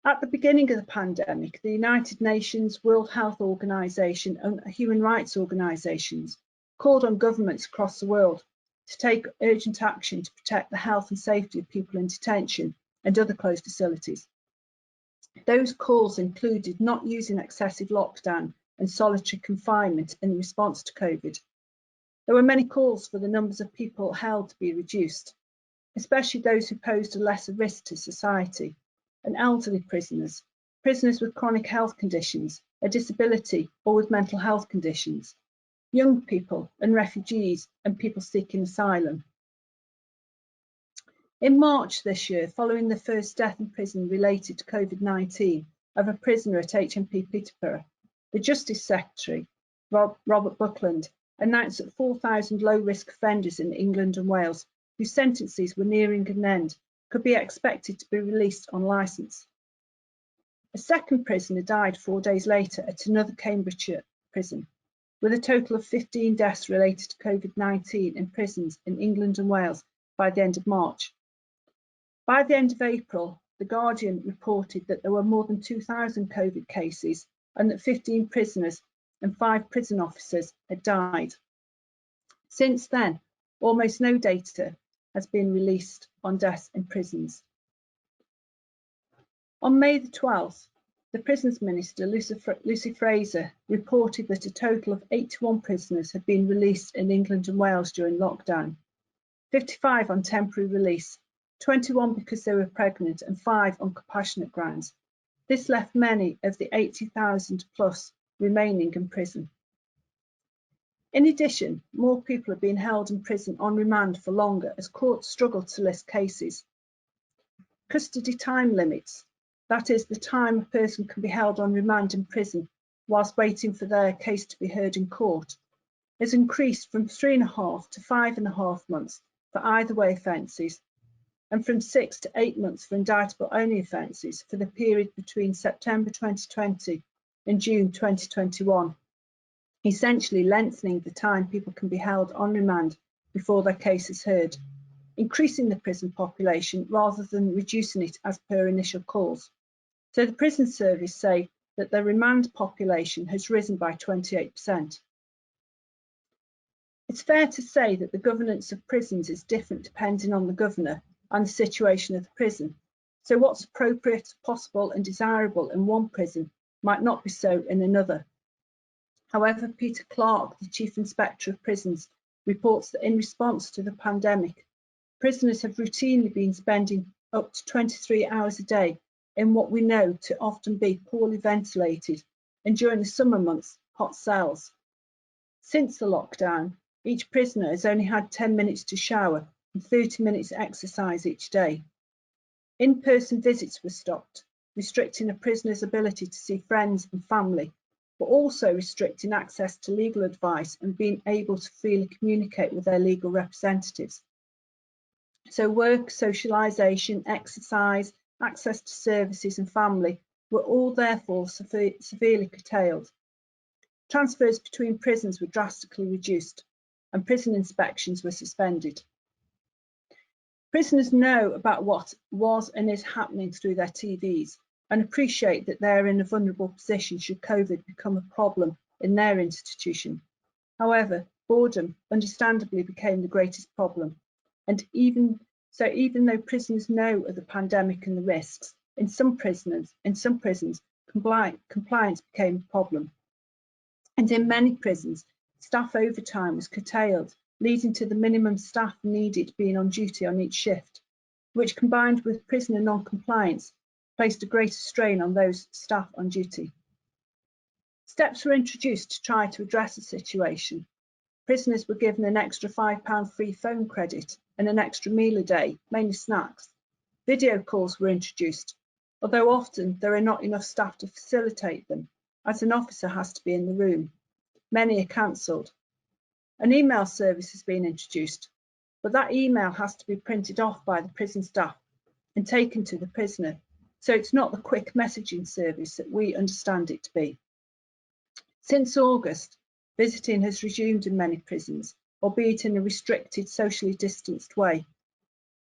At the beginning of the pandemic, the United Nations, World Health Organization and human rights organizations called on governments across the world to take urgent action to protect the health and safety of people in detention and other closed facilities. Those calls included not using excessive lockdown and solitary confinement in response to COVID. There were many calls for the numbers of people held to be reduced, especially those who posed a lesser risk to society, and elderly prisoners, prisoners with chronic health conditions, a disability or with mental health conditions, young people and refugees and people seeking asylum. In March this year, following the first death in prison related to COVID-19 of a prisoner at HMP Peterborough, the Justice Secretary, Robert Buckland, announced that 4,000 low-risk offenders in England and Wales, whose sentences were nearing an end, could be expected to be released on licence. A second prisoner died 4 days later at another Cambridgeshire prison, with a total of 15 deaths related to COVID-19 in prisons in England and Wales by the end of March. By the end of April, The Guardian reported that there were more than 2,000 COVID cases and that 15 prisoners and 5 prison officers had died. Since then, almost no data has been released on deaths in prisons. On May the 12th, the Prisons Minister, Lucy Fraser, reported that a total of 81 prisoners had been released in England and Wales during lockdown, 55 on temporary release, 21 because they were pregnant and 5 on compassionate grounds. This left many of the 80,000 plus remaining in prison. In addition, more people are being held in prison on remand for longer as courts struggle to list cases. Custody time limits, that is the time a person can be held on remand in prison whilst waiting for their case to be heard in court, has increased from 3.5 to 5.5 months for either way offences, and from 6 to 8 months for indictable only offences for the period between September 2020 and June 2021, essentially lengthening the time people can be held on remand before their case is heard, increasing the prison population rather than reducing it as per initial calls. So the prison service say that the remand population has risen by 28%. It's fair to say that the governance of prisons is different depending on the governor and the situation of the prison. So what's appropriate, possible and desirable in one prison might not be so in another. However, Peter Clark, the Chief Inspector of Prisons, reports that in response to the pandemic, prisoners have routinely been spending up to 23 hours a day in what we know to often be poorly ventilated and during the summer months, hot cells. Since the lockdown, each prisoner has only had 10 minutes to shower and 30 minutes exercise each day. In-person visits were stopped, restricting a prisoner's ability to see friends and family, but also restricting access to legal advice and being able to freely communicate with their legal representatives. So work, socialisation, exercise, access to services and family were all therefore severely curtailed. Transfers between prisons were drastically reduced and prison inspections were suspended. Prisoners know about what was and is happening through their TVs and appreciate that they're in a vulnerable position should COVID become a problem in their institution. However, boredom understandably became the greatest problem. And even though prisoners know of the pandemic and the risks, In some prisons, compliance became a problem. And in many prisons, staff overtime was curtailed, leading to the minimum staff needed being on duty on each shift, which combined with prisoner non-compliance placed a greater strain on those staff on duty. Steps were introduced to try to address the situation. Prisoners were given an extra £5 free phone credit and an extra meal a day, mainly snacks. Video calls were introduced, although often there are not enough staff to facilitate them, as an officer has to be in the room. Many are cancelled. An email service has been introduced, but that email has to be printed off by the prison staff and taken to the prisoner, so it's not the quick messaging service that we understand it to be. Since August, visiting has resumed in many prisons, albeit in a restricted, socially distanced way.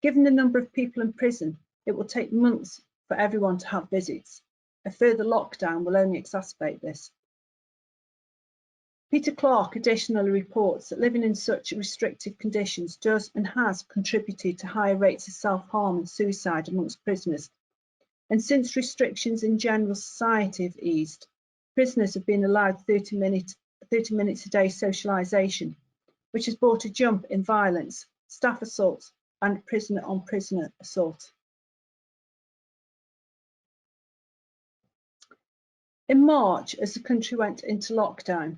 Given the number of people in prison, it will take months for everyone to have visits. A further lockdown will only exacerbate this. Peter Clark additionally reports that living in such restrictive conditions does and has contributed to higher rates of self-harm and suicide amongst prisoners. And since restrictions in general society have eased, prisoners have been allowed 30 minutes a day socialisation, which has brought a jump in violence, staff assaults and prisoner-on-prisoner assault. In March, as the country went into lockdown,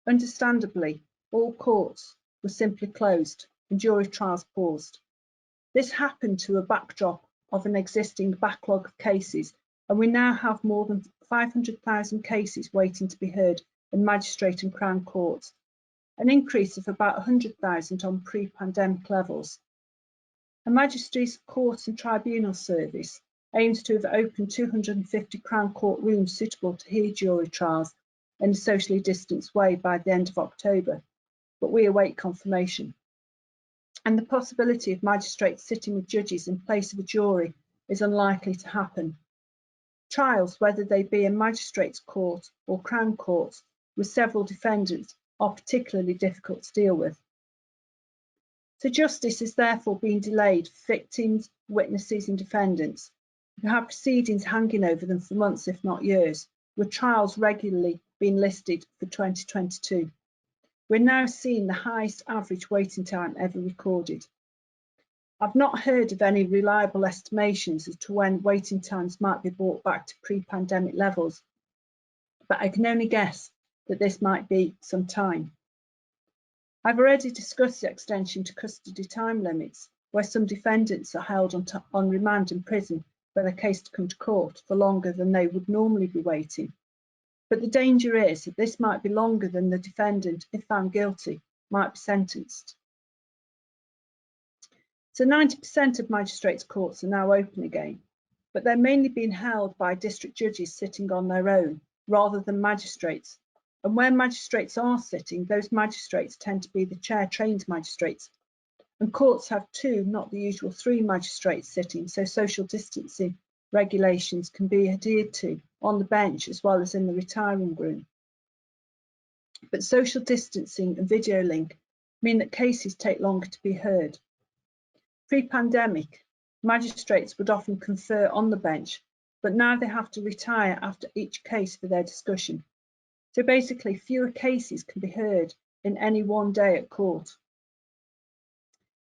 understandably, all courts were simply closed and jury trials paused. This happened to a backdrop of an existing backlog of cases, and we now have more than 500,000 cases waiting to be heard in magistrate and Crown courts, an increase of about 100,000 on pre-pandemic levels. A Magistrates' Court and Tribunal Service aims to have opened 250 Crown Court rooms suitable to hear jury trials in a socially distanced way by the end of October, but we await confirmation. And the possibility of magistrates sitting with judges in place of a jury is unlikely to happen. Trials, whether they be in Magistrates' Court or Crown Courts, with several defendants, are particularly difficult to deal with. So justice is therefore being delayed for victims, witnesses and defendants who have proceedings hanging over them for months, if not years, with trials regularly being listed for 2022. We're now seeing the highest average waiting time ever recorded. I've not heard of any reliable estimations as to when waiting times might be brought back to pre-pandemic levels, but I can only guess that this might be some time. I've already discussed the extension to custody time limits, where some defendants are held on remand in prison for their case to come to court for longer than they would normally be waiting. But the danger is that this might be longer than the defendant, if found guilty, might be sentenced. So 90% of magistrates' courts are now open again, but they're mainly being held by district judges sitting on their own, rather than magistrates. And where magistrates are sitting, those magistrates tend to be the chair-trained magistrates. And courts have 2, not the usual 3 magistrates sitting, so social distancing regulations can be adhered to on the bench as well as in the retiring room. But social distancing and video link mean that cases take longer to be heard. Pre-pandemic, magistrates would often confer on the bench, but now they have to retire after each case for their discussion. So basically, fewer cases can be heard in any one day at court.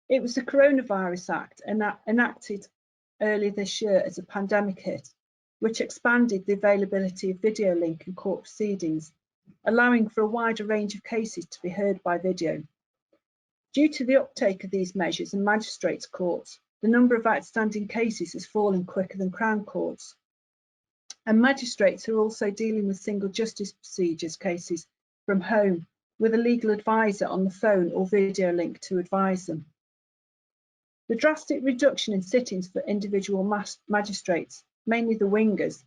It was the Coronavirus Act enacted earlier this year as a pandemic hit, which expanded the availability of video link in court proceedings, allowing for a wider range of cases to be heard by video. Due to the uptake of these measures in magistrates' courts, the number of outstanding cases has fallen quicker than Crown courts. And magistrates are also dealing with single justice procedures cases from home with a legal advisor on the phone or video link to advise them. The drastic reduction in sittings for individual magistrates, mainly the wingers,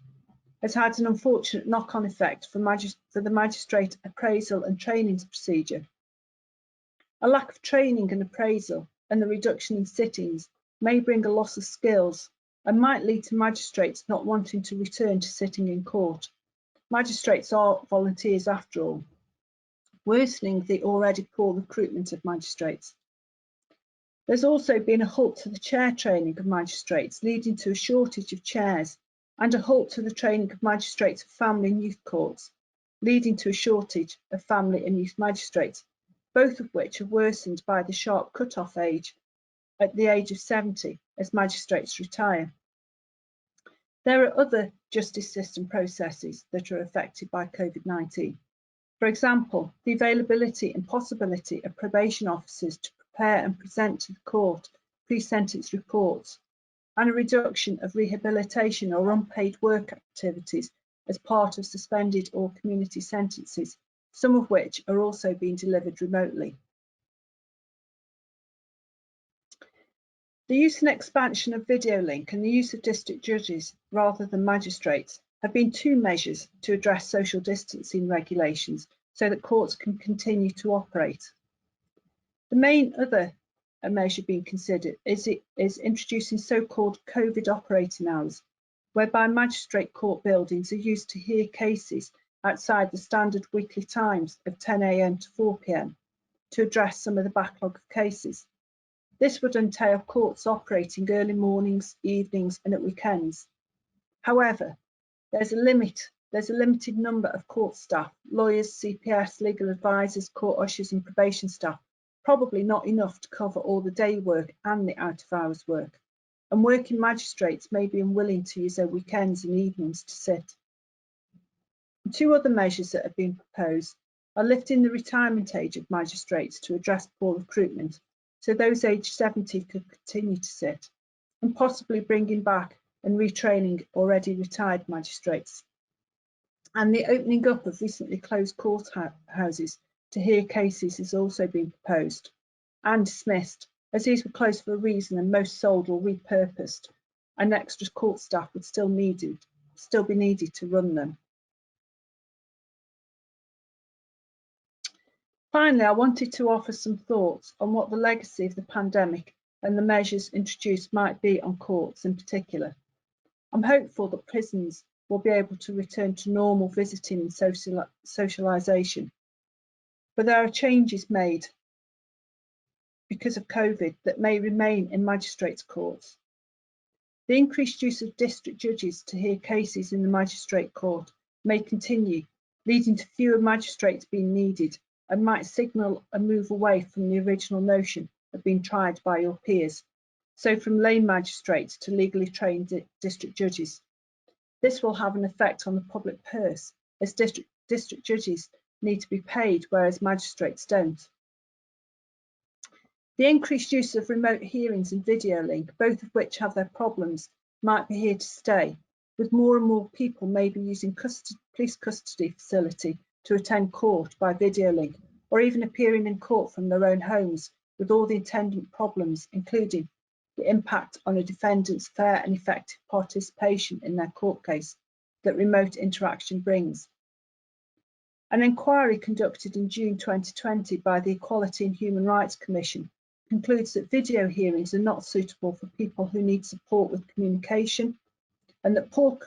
has had an unfortunate knock-on effect for the magistrate appraisal and training procedure. A lack of training and appraisal and the reduction in sittings may bring a loss of skills and might lead to magistrates not wanting to return to sitting in court. Magistrates are volunteers after all, worsening the already poor recruitment of magistrates. There's also been a halt to the chair training of magistrates, leading to a shortage of chairs and a halt to the training of magistrates for family and youth courts, leading to a shortage of family and youth magistrates, both of which are worsened by the sharp cut-off age at the age of 70 as magistrates retire. There are other justice system processes that are affected by COVID-19. For example, the availability and possibility of probation officers to prepare and present to the court pre-sentence reports, and a reduction of rehabilitation or unpaid work activities as part of suspended or community sentences, some of which are also being delivered remotely. The use and expansion of video link and the use of district judges rather than magistrates have been two measures to address social distancing regulations so that courts can continue to operate. The main other measure being considered is introducing so-called COVID operating hours, whereby magistrate court buildings are used to hear cases outside the standard weekly times of 10 AM to 4 PM to address some of the backlog of cases. This would entail courts operating early mornings, evenings and at weekends. However, there's a limited number of court staff, lawyers, CPS, legal advisors, court ushers and probation staff, probably not enough to cover all the day work and the out of hours work. And working magistrates may be unwilling to use their weekends and evenings to sit. And two other measures that have been proposed are lifting the retirement age of magistrates to address poor recruitment, so those aged 70 could continue to sit, and possibly bringing back and retraining already retired magistrates. And the opening up of recently closed courthouses to hear cases has also been proposed and dismissed, as these were closed for a reason and most sold or repurposed, and extra court staff would still be needed to run them. Finally, I wanted to offer some thoughts on what the legacy of the pandemic and the measures introduced might be on courts in particular. I'm hopeful that prisons will be able to return to normal visiting and socialisation, but there are changes made because of COVID that may remain in magistrates' courts. The increased use of district judges to hear cases in the magistrate court may continue, leading to fewer magistrates being needed, and might signal a move away from the original notion of being tried by your peers, so from lay magistrates to legally trained district judges. This will have an effect on the public purse, as district judges need to be paid, whereas magistrates don't. The increased use of remote hearings and video link, both of which have their problems, might be here to stay, with more and more people maybe using police custody facility to attend court by video link, or even appearing in court from their own homes, with all the attendant problems, including the impact on a defendant's fair and effective participation in their court case that remote interaction brings. An inquiry conducted in June 2020 by the Equality and Human Rights Commission concludes that video hearings are not suitable for people who need support with communication, and that poor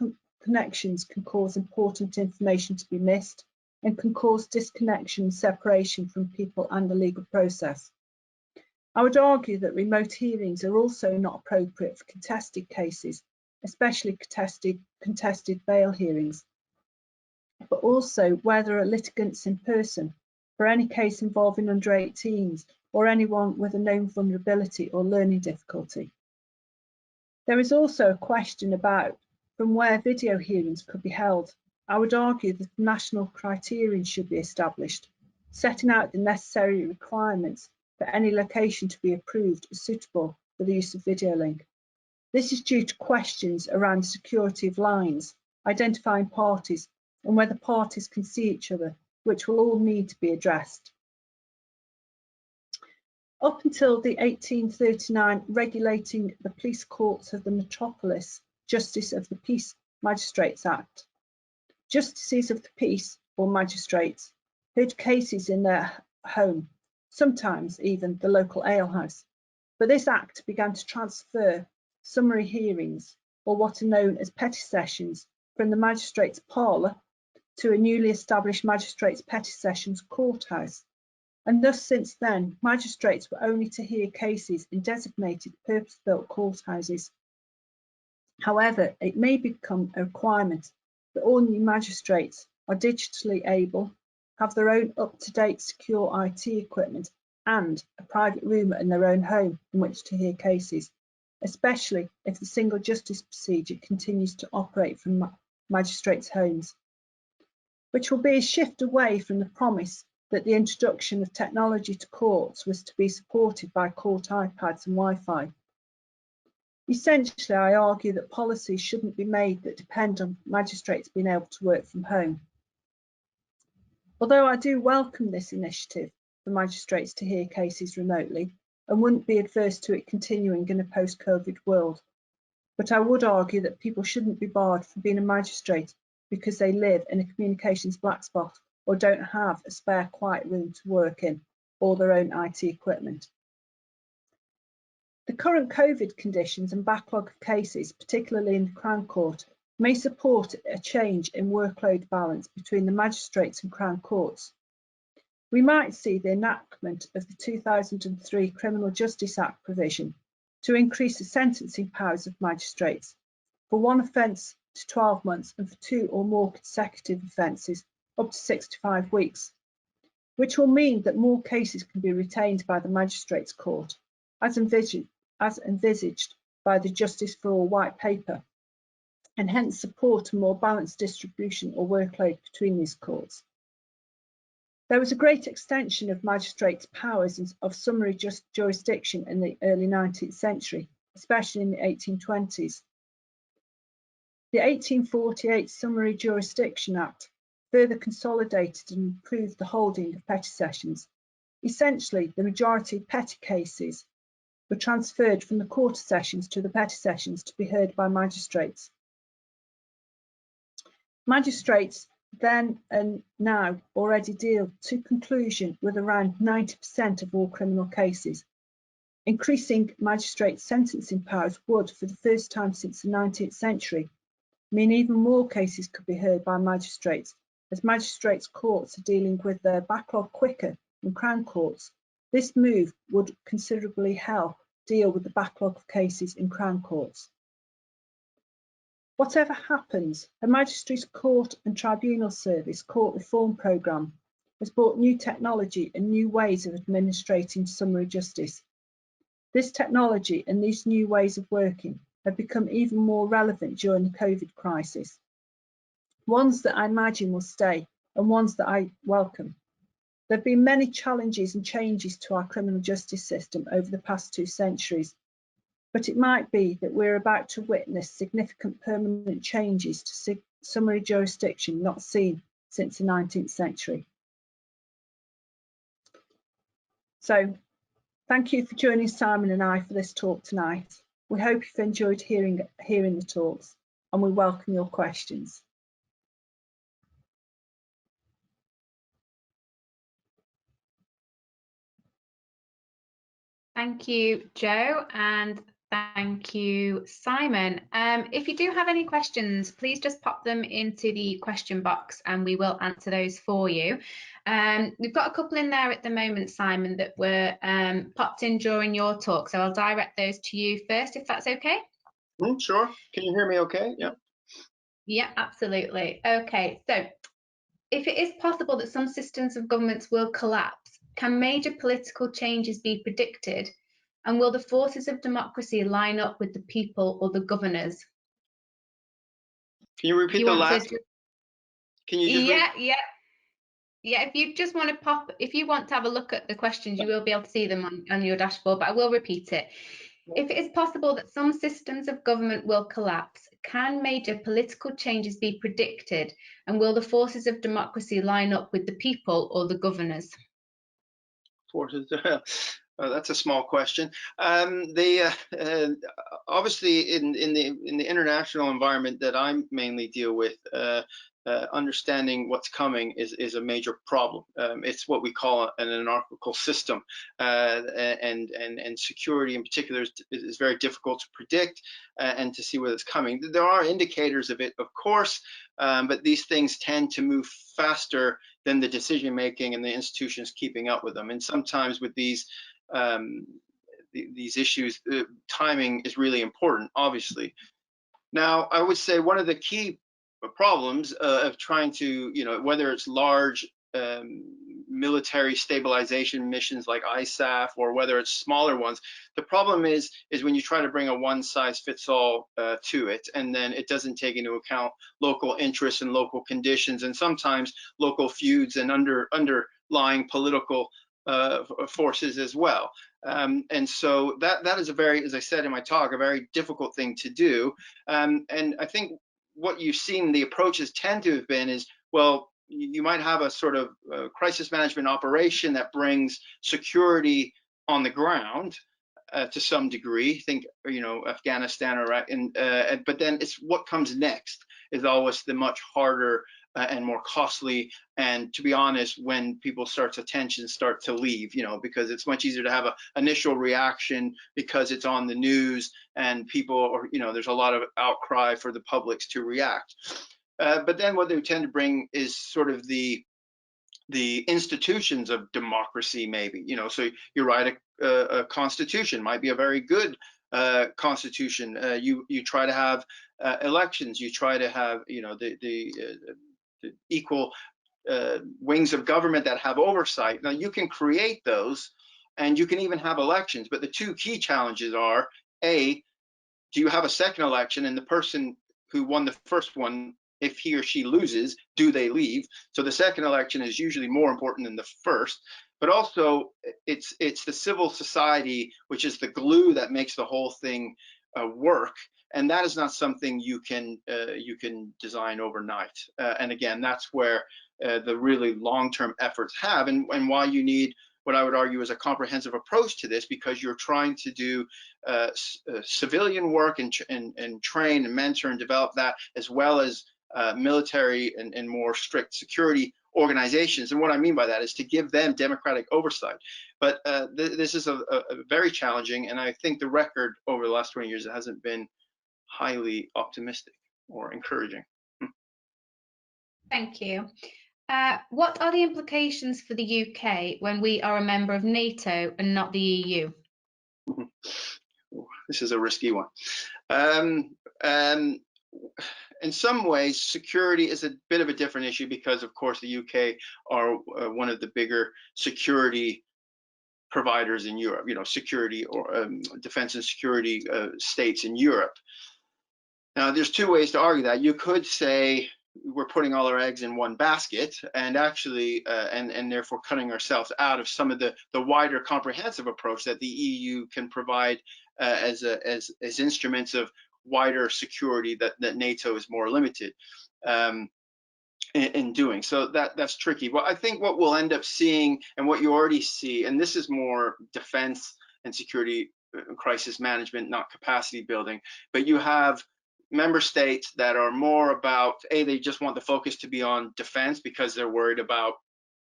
connections can cause important information to be missed and can cause disconnection and separation from people and the legal process. I would argue that remote hearings are also not appropriate for contested cases, especially contested bail hearings, but also where there are litigants in person for any case involving under 18s or anyone with a known vulnerability or learning difficulty. There is also a question about from where video hearings could be held. I would argue that national criterion should be established, setting out the necessary requirements for any location to be approved as suitable for the use of video link. This is due to questions around the security of lines, identifying parties, and whether parties can see each other, which will all need to be addressed. Up until the 1839 Regulating the Police Courts of the Metropolis Justice of the Peace Magistrates Act, justices of the peace, or magistrates, heard cases in their home, sometimes even the local alehouse. But this act began to transfer summary hearings, or what are known as petty sessions, from the magistrates' parlour to a newly established magistrates' petty sessions courthouse. And thus since then, magistrates were only to hear cases in designated purpose-built courthouses. However, it may become a requirement that all new magistrates are digitally able, have their own up-to-date secure IT equipment and a private room in their own home in which to hear cases, especially if the single justice procedure continues to operate from magistrates' homes, which will be a shift away from the promise that the introduction of technology to courts was to be supported by court iPads and Wi-Fi. Essentially, I argue that policies shouldn't be made that depend on magistrates being able to work from home. Although I do welcome this initiative for magistrates to hear cases remotely and wouldn't be adverse to it continuing in a post-COVID world, but I would argue that people shouldn't be barred from being a magistrate because they live in a communications black spot or don't have a spare quiet room to work in or their own IT equipment. The current COVID conditions and backlog of cases, particularly in the Crown Court, may support a change in workload balance between the magistrates and Crown Courts. We might see the enactment of the 2003 Criminal Justice Act provision to increase the sentencing powers of magistrates for one offence to 12 months and for 2 or more consecutive offences up to 65 weeks, which will mean that more cases can be retained by the Magistrates' Court, as envisaged by the Justice for All White Paper, and hence support a more balanced distribution or workload between these courts. There was a great extension of magistrates' powers of summary jurisdiction in the early 19th century, especially in the 1820s. The 1848 Summary Jurisdiction Act further consolidated and improved the holding of petty sessions. Essentially, the majority of petty cases were transferred from the quarter sessions to the petty sessions to be heard by magistrates. Magistrates then and now already deal to conclusion with around 90% of all criminal cases. Increasing magistrates' sentencing powers would, for the first time since the 19th century, mean even more cases could be heard by magistrates, as magistrates' courts are dealing with their backlog quicker than Crown Courts. This move would considerably help deal with the backlog of cases in Crown Courts. Whatever happens, the Magistrates' Court and Tribunal Service Court Reform Programme has brought new technology and new ways of administrating summary justice. This technology and these new ways of working have become even more relevant during the COVID crisis, ones that I imagine will stay and ones that I welcome. There have been many challenges and changes to our criminal justice system over the past 2 centuries, but it might be that we're about to witness significant permanent changes to summary jurisdiction not seen since the 19th century. So, thank you for joining Simon and I for this talk tonight. We hope you've enjoyed hearing the talks, and we welcome your questions. Thank you, Jo, and thank you, Simon. If you do have any questions, please just pop them into the question box and we will answer those for you. We've got a couple in there at the moment, Simon, that were popped in during your talk, so I'll direct those to you first, if that's okay. Sure. Can you hear me okay? Yeah. Yeah, absolutely. Okay, so if it is possible that some systems of governments will collapse, can major political changes be predicted? And will the forces of democracy line up with the people or the governors? Can you repeat the last? Can you just Yeah, if you just want to pop, if you want to have a look at the questions, you will be able to see them on your dashboard, but I will repeat it. If it is possible that some systems of government will collapse, can major political changes be predicted? And will the forces of democracy line up with the people or the governors? Forces. That's a small question. Obviously, in the international environment that I mainly deal with, understanding what's coming is a major problem. It's what we call an anarchical system, and security in particular is very difficult to predict and to see where it's coming. There are indicators of it, of course, but these things tend to move faster than the decision making and the institutions keeping up with them. And sometimes with these issues, timing is really important, obviously. Now, I would say one of the key problems of trying to, whether it's large military stabilization missions like ISAF or whether it's smaller ones, the problem is when you try to bring a one-size-fits-all to it, and then it doesn't take into account local interests and local conditions, and sometimes local feuds and underlying political forces as well. And so that is a very, as I said in my talk, a very difficult thing to do. And I think what you've seen the approaches tend to have been is, well, you might have a sort of crisis management operation that brings security on the ground to some degree. Think, Afghanistan or Iraq, but then it's what comes next is always the much harder and more costly. And to be honest, when people tensions start to leave, because it's much easier to have an initial reaction because it's on the news and people, or there's a lot of outcry for the publics to react. But then what they tend to bring is sort of the institutions of democracy, maybe. So you write a constitution, might be a very good constitution. You try to have elections. You try to have the equal wings of government that have oversight. Now you can create those, and you can even have elections. But the two key challenges are: A, do you have a second election, and the person who won the first one, if he or she loses, do they leave? So the second election is usually more important than the first. But also, it's the civil society, which is the glue that makes the whole thing work, and that is not something you can design overnight. And again, that's where the really long-term efforts have, and why you need what I would argue is a comprehensive approach to this, because you're trying to do civilian work and train and mentor and develop that, as well as military and more strict security organizations. And what I mean by that is to give them democratic oversight. But this is a very challenging, and I think the record over the last 20 years, it hasn't been highly optimistic or encouraging. Thank you. What are the implications for the UK when we are a member of NATO and not the EU? This is a risky one. In some ways, security is a bit of a different issue because, of course, the UK are one of the bigger security providers in Europe, security or defense and security states in Europe. Now, there's two ways to argue that. You could say we're putting all our eggs in one basket, and actually, and therefore cutting ourselves out of some of the wider comprehensive approach that the EU can provide as instruments of wider security that NATO is more limited in doing. So that's tricky. Well, I think what we'll end up seeing, and what you already see, and this is more defense and security crisis management, not capacity building, but you have member states that are more about, they just want the focus to be on defense because they're worried about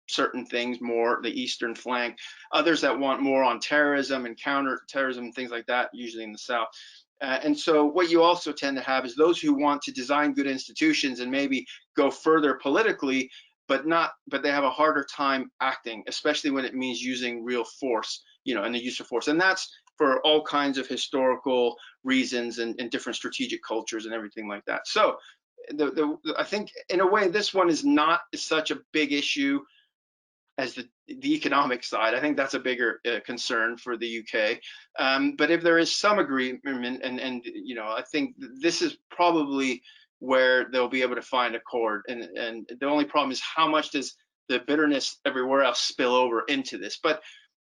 certain things, more the eastern flank. Others that want more on terrorism and counter-terrorism and things like that, usually in the south. And so what you also tend to have is those who want to design good institutions and maybe go further politically, but they have a harder time acting, especially when it means using real force, and the use of force. And that's for all kinds of historical reasons and different strategic cultures and everything like that. So I think in a way, this one is not such a big issue as the economic side. I think that's a bigger concern for the UK. But if there is some agreement, and I think this is probably where they'll be able to find a chord. And the only problem is how much does the bitterness everywhere else spill over into this? But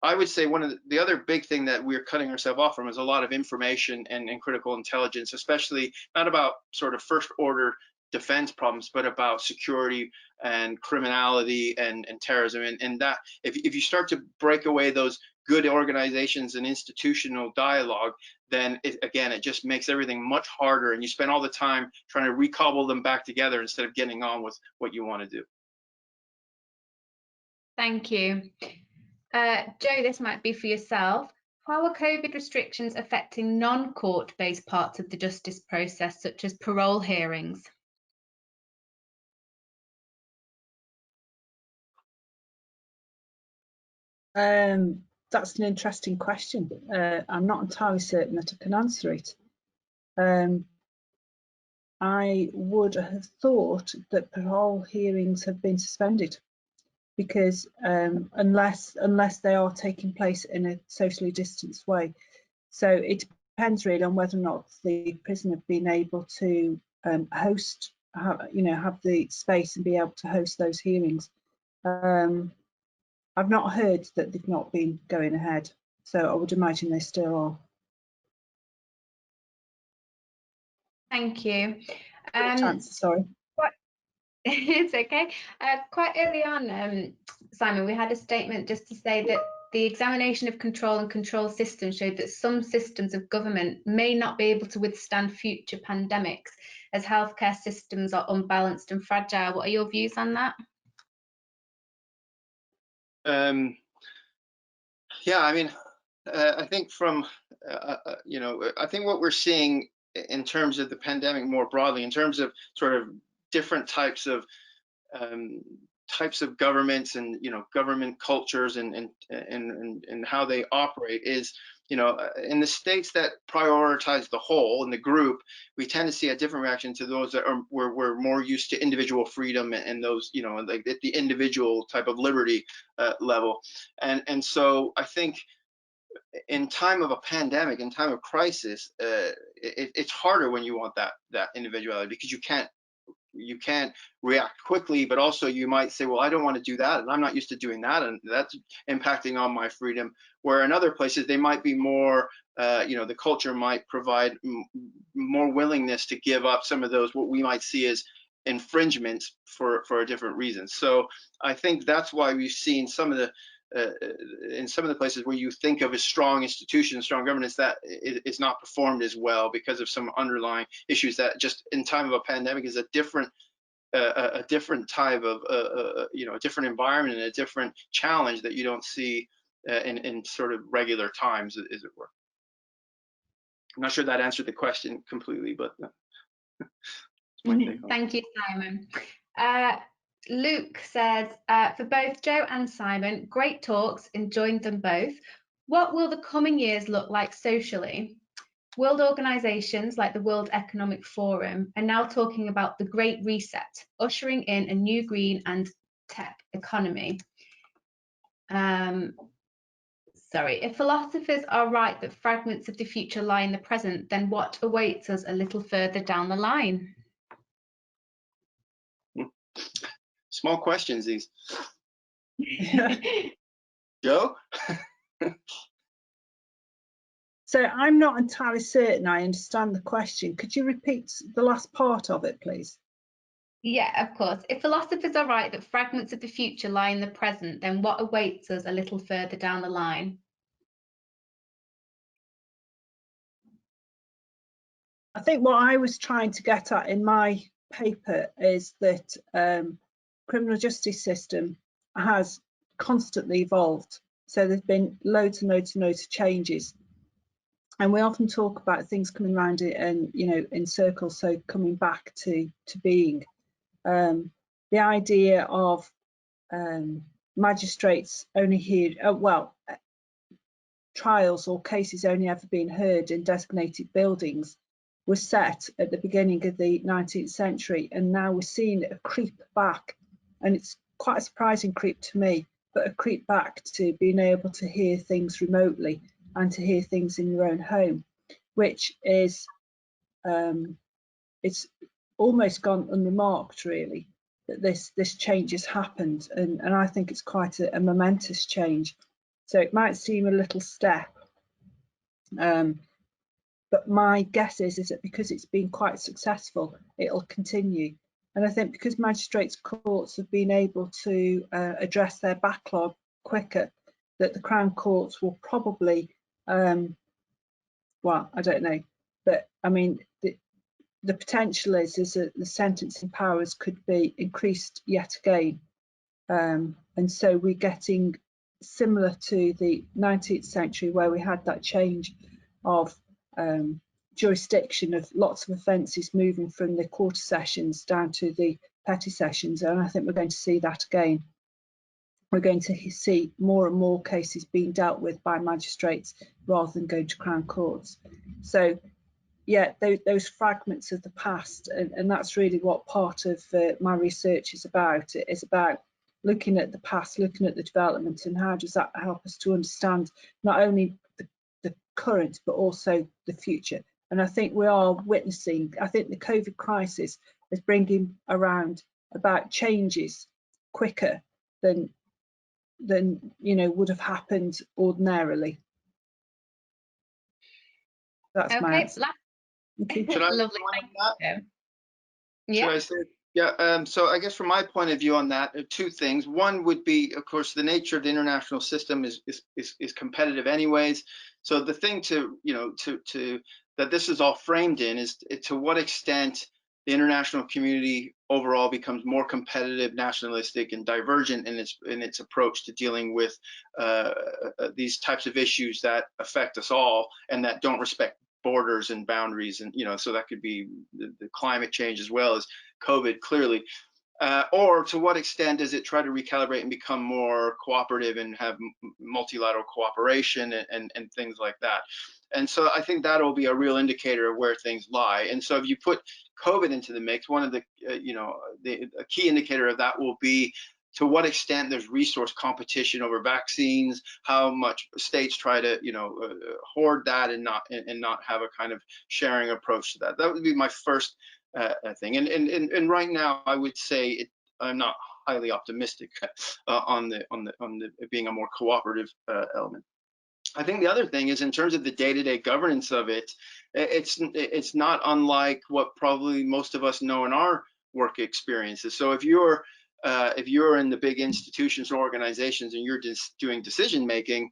I would say one of the other big thing that we're cutting ourselves off from is a lot of information and critical intelligence, especially not about sort of first order defense problems, but about security and criminality and terrorism. And that if you start to break away those good organizations and institutional dialogue, then it just makes everything much harder, and you spend all the time trying to recobble them back together instead of getting on with what you want to do. Thank you. Joe, this might be for yourself. How are COVID restrictions affecting non-court-based parts of the justice process, such as parole hearings? That's an interesting question. I'm not entirely certain that I can answer it. I would have thought that parole hearings have been suspended, because unless they are taking place in a socially distanced way. So it depends really on whether or not the prison have been able to host, have the space and be able to host those hearings. I've not heard that they've not been going ahead, so I would imagine they still are. Thank you. Sorry. It's okay. Quite early on, Simon, we had a statement just to say that the examination of control and control systems showed that some systems of government may not be able to withstand future pandemics, as healthcare systems are unbalanced and fragile. What are your views on that? Yeah, I mean, I think from, I think what we're seeing in terms of the pandemic more broadly, in terms of sort of different types of governments and government cultures and how they operate, is in the states that prioritize the whole and the group, we tend to see a different reaction to those that are we're more used to individual freedom and those like at the individual type of liberty level, and so I think in time of a pandemic, in time of crisis, it's harder when you want that individuality, because you can't react quickly, but also you might say, well, I don't want to do that, and I'm not used to doing that, and that's impacting on my freedom. Where in other places they might be more, the culture might provide more willingness to give up some of those what we might see as infringements for a different reason. So I think that's why we've seen some of the in some of the places where you think of as strong institutions, strong governance, that it's not performed as well because of some underlying issues that just in time of a pandemic is a different type of a different environment and a different challenge that you don't see in sort of regular times, as it were. I'm not sure that answered the question completely, but thank you, Simon. Luke says, for both Joe and Simon, great talks, enjoyed them both. What will the coming years look like socially? World organisations like the World Economic Forum are now talking about the Great Reset, ushering in a new green and tech economy. If philosophers are right that fragments of the future lie in the present, then what awaits us a little further down the line? Small questions, these. Joe? So I'm not entirely certain I understand the question. Could you repeat the last part of it, please? Yeah, of course. If philosophers are right that fragments of the future lie in the present, then what awaits us a little further down the line? I think what I was trying to get at in my paper is that criminal justice system has constantly evolved. So there's been loads and loads and loads of changes. And we often talk about things coming around it and, in circles, so coming back to being. The idea of magistrates only hear, trials or cases only ever being heard in designated buildings was set at the beginning of the 19th century, and now we're seeing a creep back, and it's quite a surprising creep to me, but a creep back to being able to hear things remotely and to hear things in your own home, which is it's almost gone unremarked, really, that this change has happened, and I think it's quite a momentous change. So it might seem a little step, but my guess is that because it's been quite successful, it'll continue. And I think because magistrates' courts have been able to address their backlog quicker, that the Crown Courts will probably, well, I don't know, but I mean, the potential is that the sentencing powers could be increased yet again. And so we're getting similar to the 19th century, where we had that change of jurisdiction of lots of offences moving from the quarter sessions down to the petty sessions, and I think we're going to see that again. We're going to see more and more cases being dealt with by magistrates rather than going to Crown Courts. So yeah, those fragments of the past, and that's really what part of my research is about. It is about looking at the past, looking at the development, and how does that help us to understand not only the current but also the future. And I think we are witnessing, I think the COVID crisis is bringing around about changes quicker than would have happened ordinarily. That's my Okay, answer. Okay. Should I lovely. join on that? Yeah. Should I say? Yeah. So I guess from my point of view on that, two things. One would be, of course, the nature of the international system is competitive, anyways. So the thing to that this is all framed in is to what extent the international community overall becomes more competitive, nationalistic, and divergent in its approach to dealing with these types of issues that affect us all and that don't respect borders and boundaries, and so that could be the climate change as well as COVID, clearly. Or to what extent does it try to recalibrate and become more cooperative and have multilateral cooperation and things like that? And so I think that'll be a real indicator of where things lie. And so if you put COVID into the mix, one of the a key indicator of that will be to what extent there's resource competition over vaccines, how much states try to hoard that and not have a kind of sharing approach to that. That would be my first thing. And right now I would say I'm not highly optimistic on the being a more cooperative element. I think the other thing is, in terms of the day-to-day governance of it, it's not unlike what probably most of us know in our work experiences. So if you're in the big institutions or organizations and you're just doing decision making,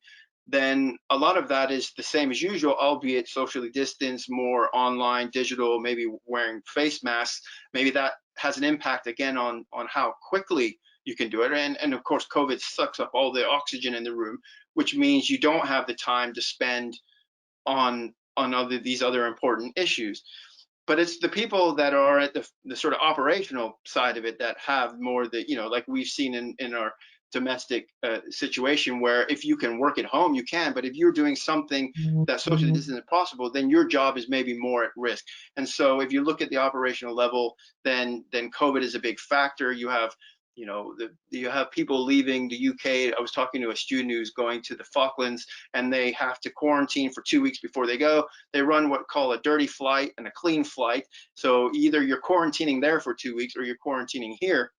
then a lot of that is the same as usual, albeit socially distanced, more online, digital, maybe wearing face masks. Maybe that has an impact again on how quickly you can do it. And of course, COVID sucks up all the oxygen in the room, which means you don't have the time to spend on these other important issues. But it's the people that are at the sort of operational side of it that have more like we've seen in our domestic situation, where if you can work at home, you can, but if you're doing something that socially isn't possible, then your job is maybe more at risk. And so if you look at the operational level, then COVID is a big factor. You have you have people leaving the UK. I was talking to a student who's going to the Falklands, and they have to quarantine for 2 weeks before they go. They run what call a dirty flight and a clean flight. So either you're quarantining there for 2 weeks or you're quarantining here.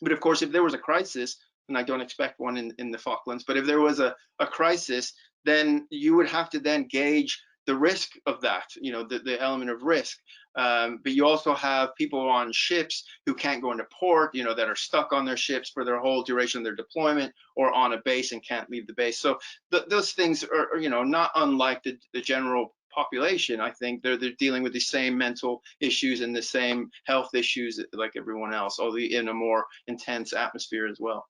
But of course, if there was a crisis, and I don't expect one in the Falklands, but if there was a crisis, then you would have to then gauge the risk of that, the element of risk. But you also have people on ships who can't go into port, that are stuck on their ships for their whole duration of their deployment, or on a base and can't leave the base. So those things are, not unlike the general population. I think they're dealing with the same mental issues and the same health issues like everyone else, although in a more intense atmosphere as well.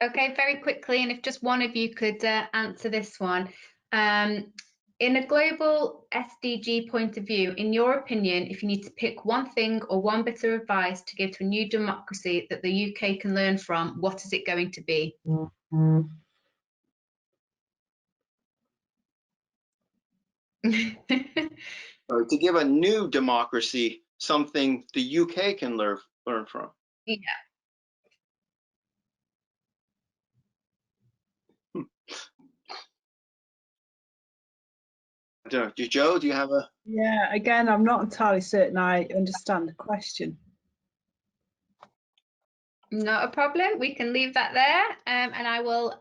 Okay, very quickly, and if just one of you could answer this one. In a global SDG point of view, in your opinion, if you need to pick one thing or one bit of advice to give to a new democracy that the UK can learn from, what is it going to be? Or to give a new democracy something the UK can learn from. Yeah. I don't know. Joe, do you have a? Yeah, again, I'm not entirely certain I understand the question. Not a problem. We can leave that there, and I will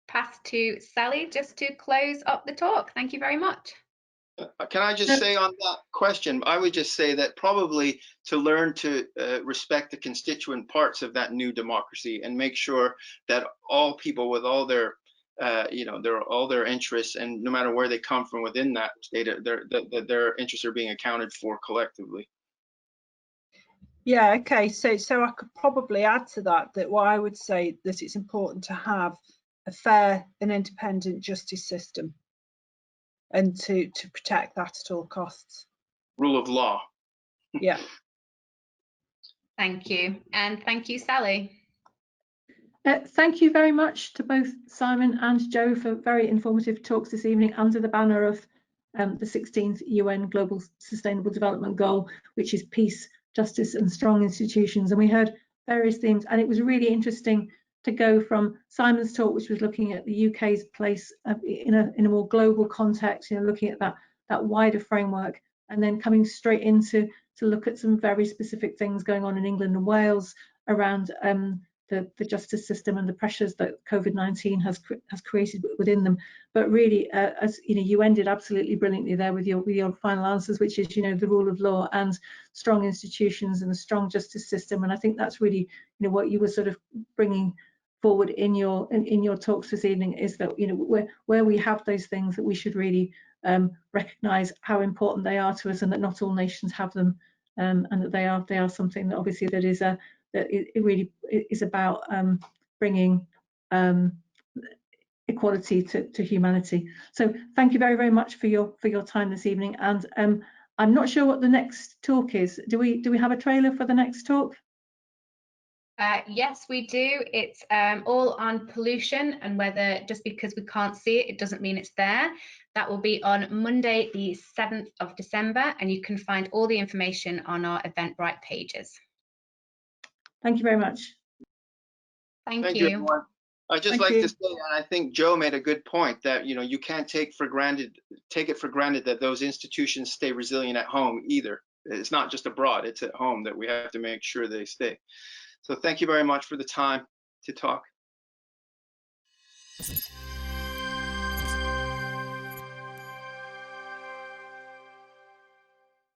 pass to Sally just to close up the talk. Thank you very much. Can I just say on that question, I would just say that probably to learn to respect the constituent parts of that new democracy and make sure that all people with all their all their interests, and no matter where they come from within that state, their interests are being accounted for collectively. Yeah, okay, so I could probably add to that what I would say that it's important to have a fair and independent justice system, and to protect that at all costs. Rule of law. Yeah. Thank you, and thank you, Sally. Thank you very much to both Simon and Joe for very informative talks this evening under the banner of the 16th UN Global Sustainable Development Goal, which is peace, justice and strong institutions. And we heard various themes, and it was really interesting to go from Simon's talk, which was looking at the UK's place in a more global context, looking at that wider framework, and then coming straight into to look at some very specific things going on in England and Wales around the justice system and the pressures that COVID-19 has created within them. But really, as you ended absolutely brilliantly there with your final answers, which is the rule of law and strong institutions and a strong justice system. And I think that's really what you were sort of bringing forward in your talks this evening, is that where we have those things, that we should really recognise how important they are to us, and that not all nations have them, and that they are something that obviously that is that it really is about bringing equality to humanity. So thank you very, very much for your time this evening. And I'm not sure what the next talk is. Do we have a trailer for the next talk? Yes, we do. It's all on pollution, and whether just because we can't see it, it doesn't mean it's there. That will be on Monday, the 7th of December, and you can find all the information on our Eventbrite pages. Thank you very much. Thank you. Everyone. I'd just like to say, and I think Joe made a good point, that you can't take it for granted that those institutions stay resilient at home either. It's not just abroad, it's at home that we have to make sure they stay. So thank you very much for the time to talk.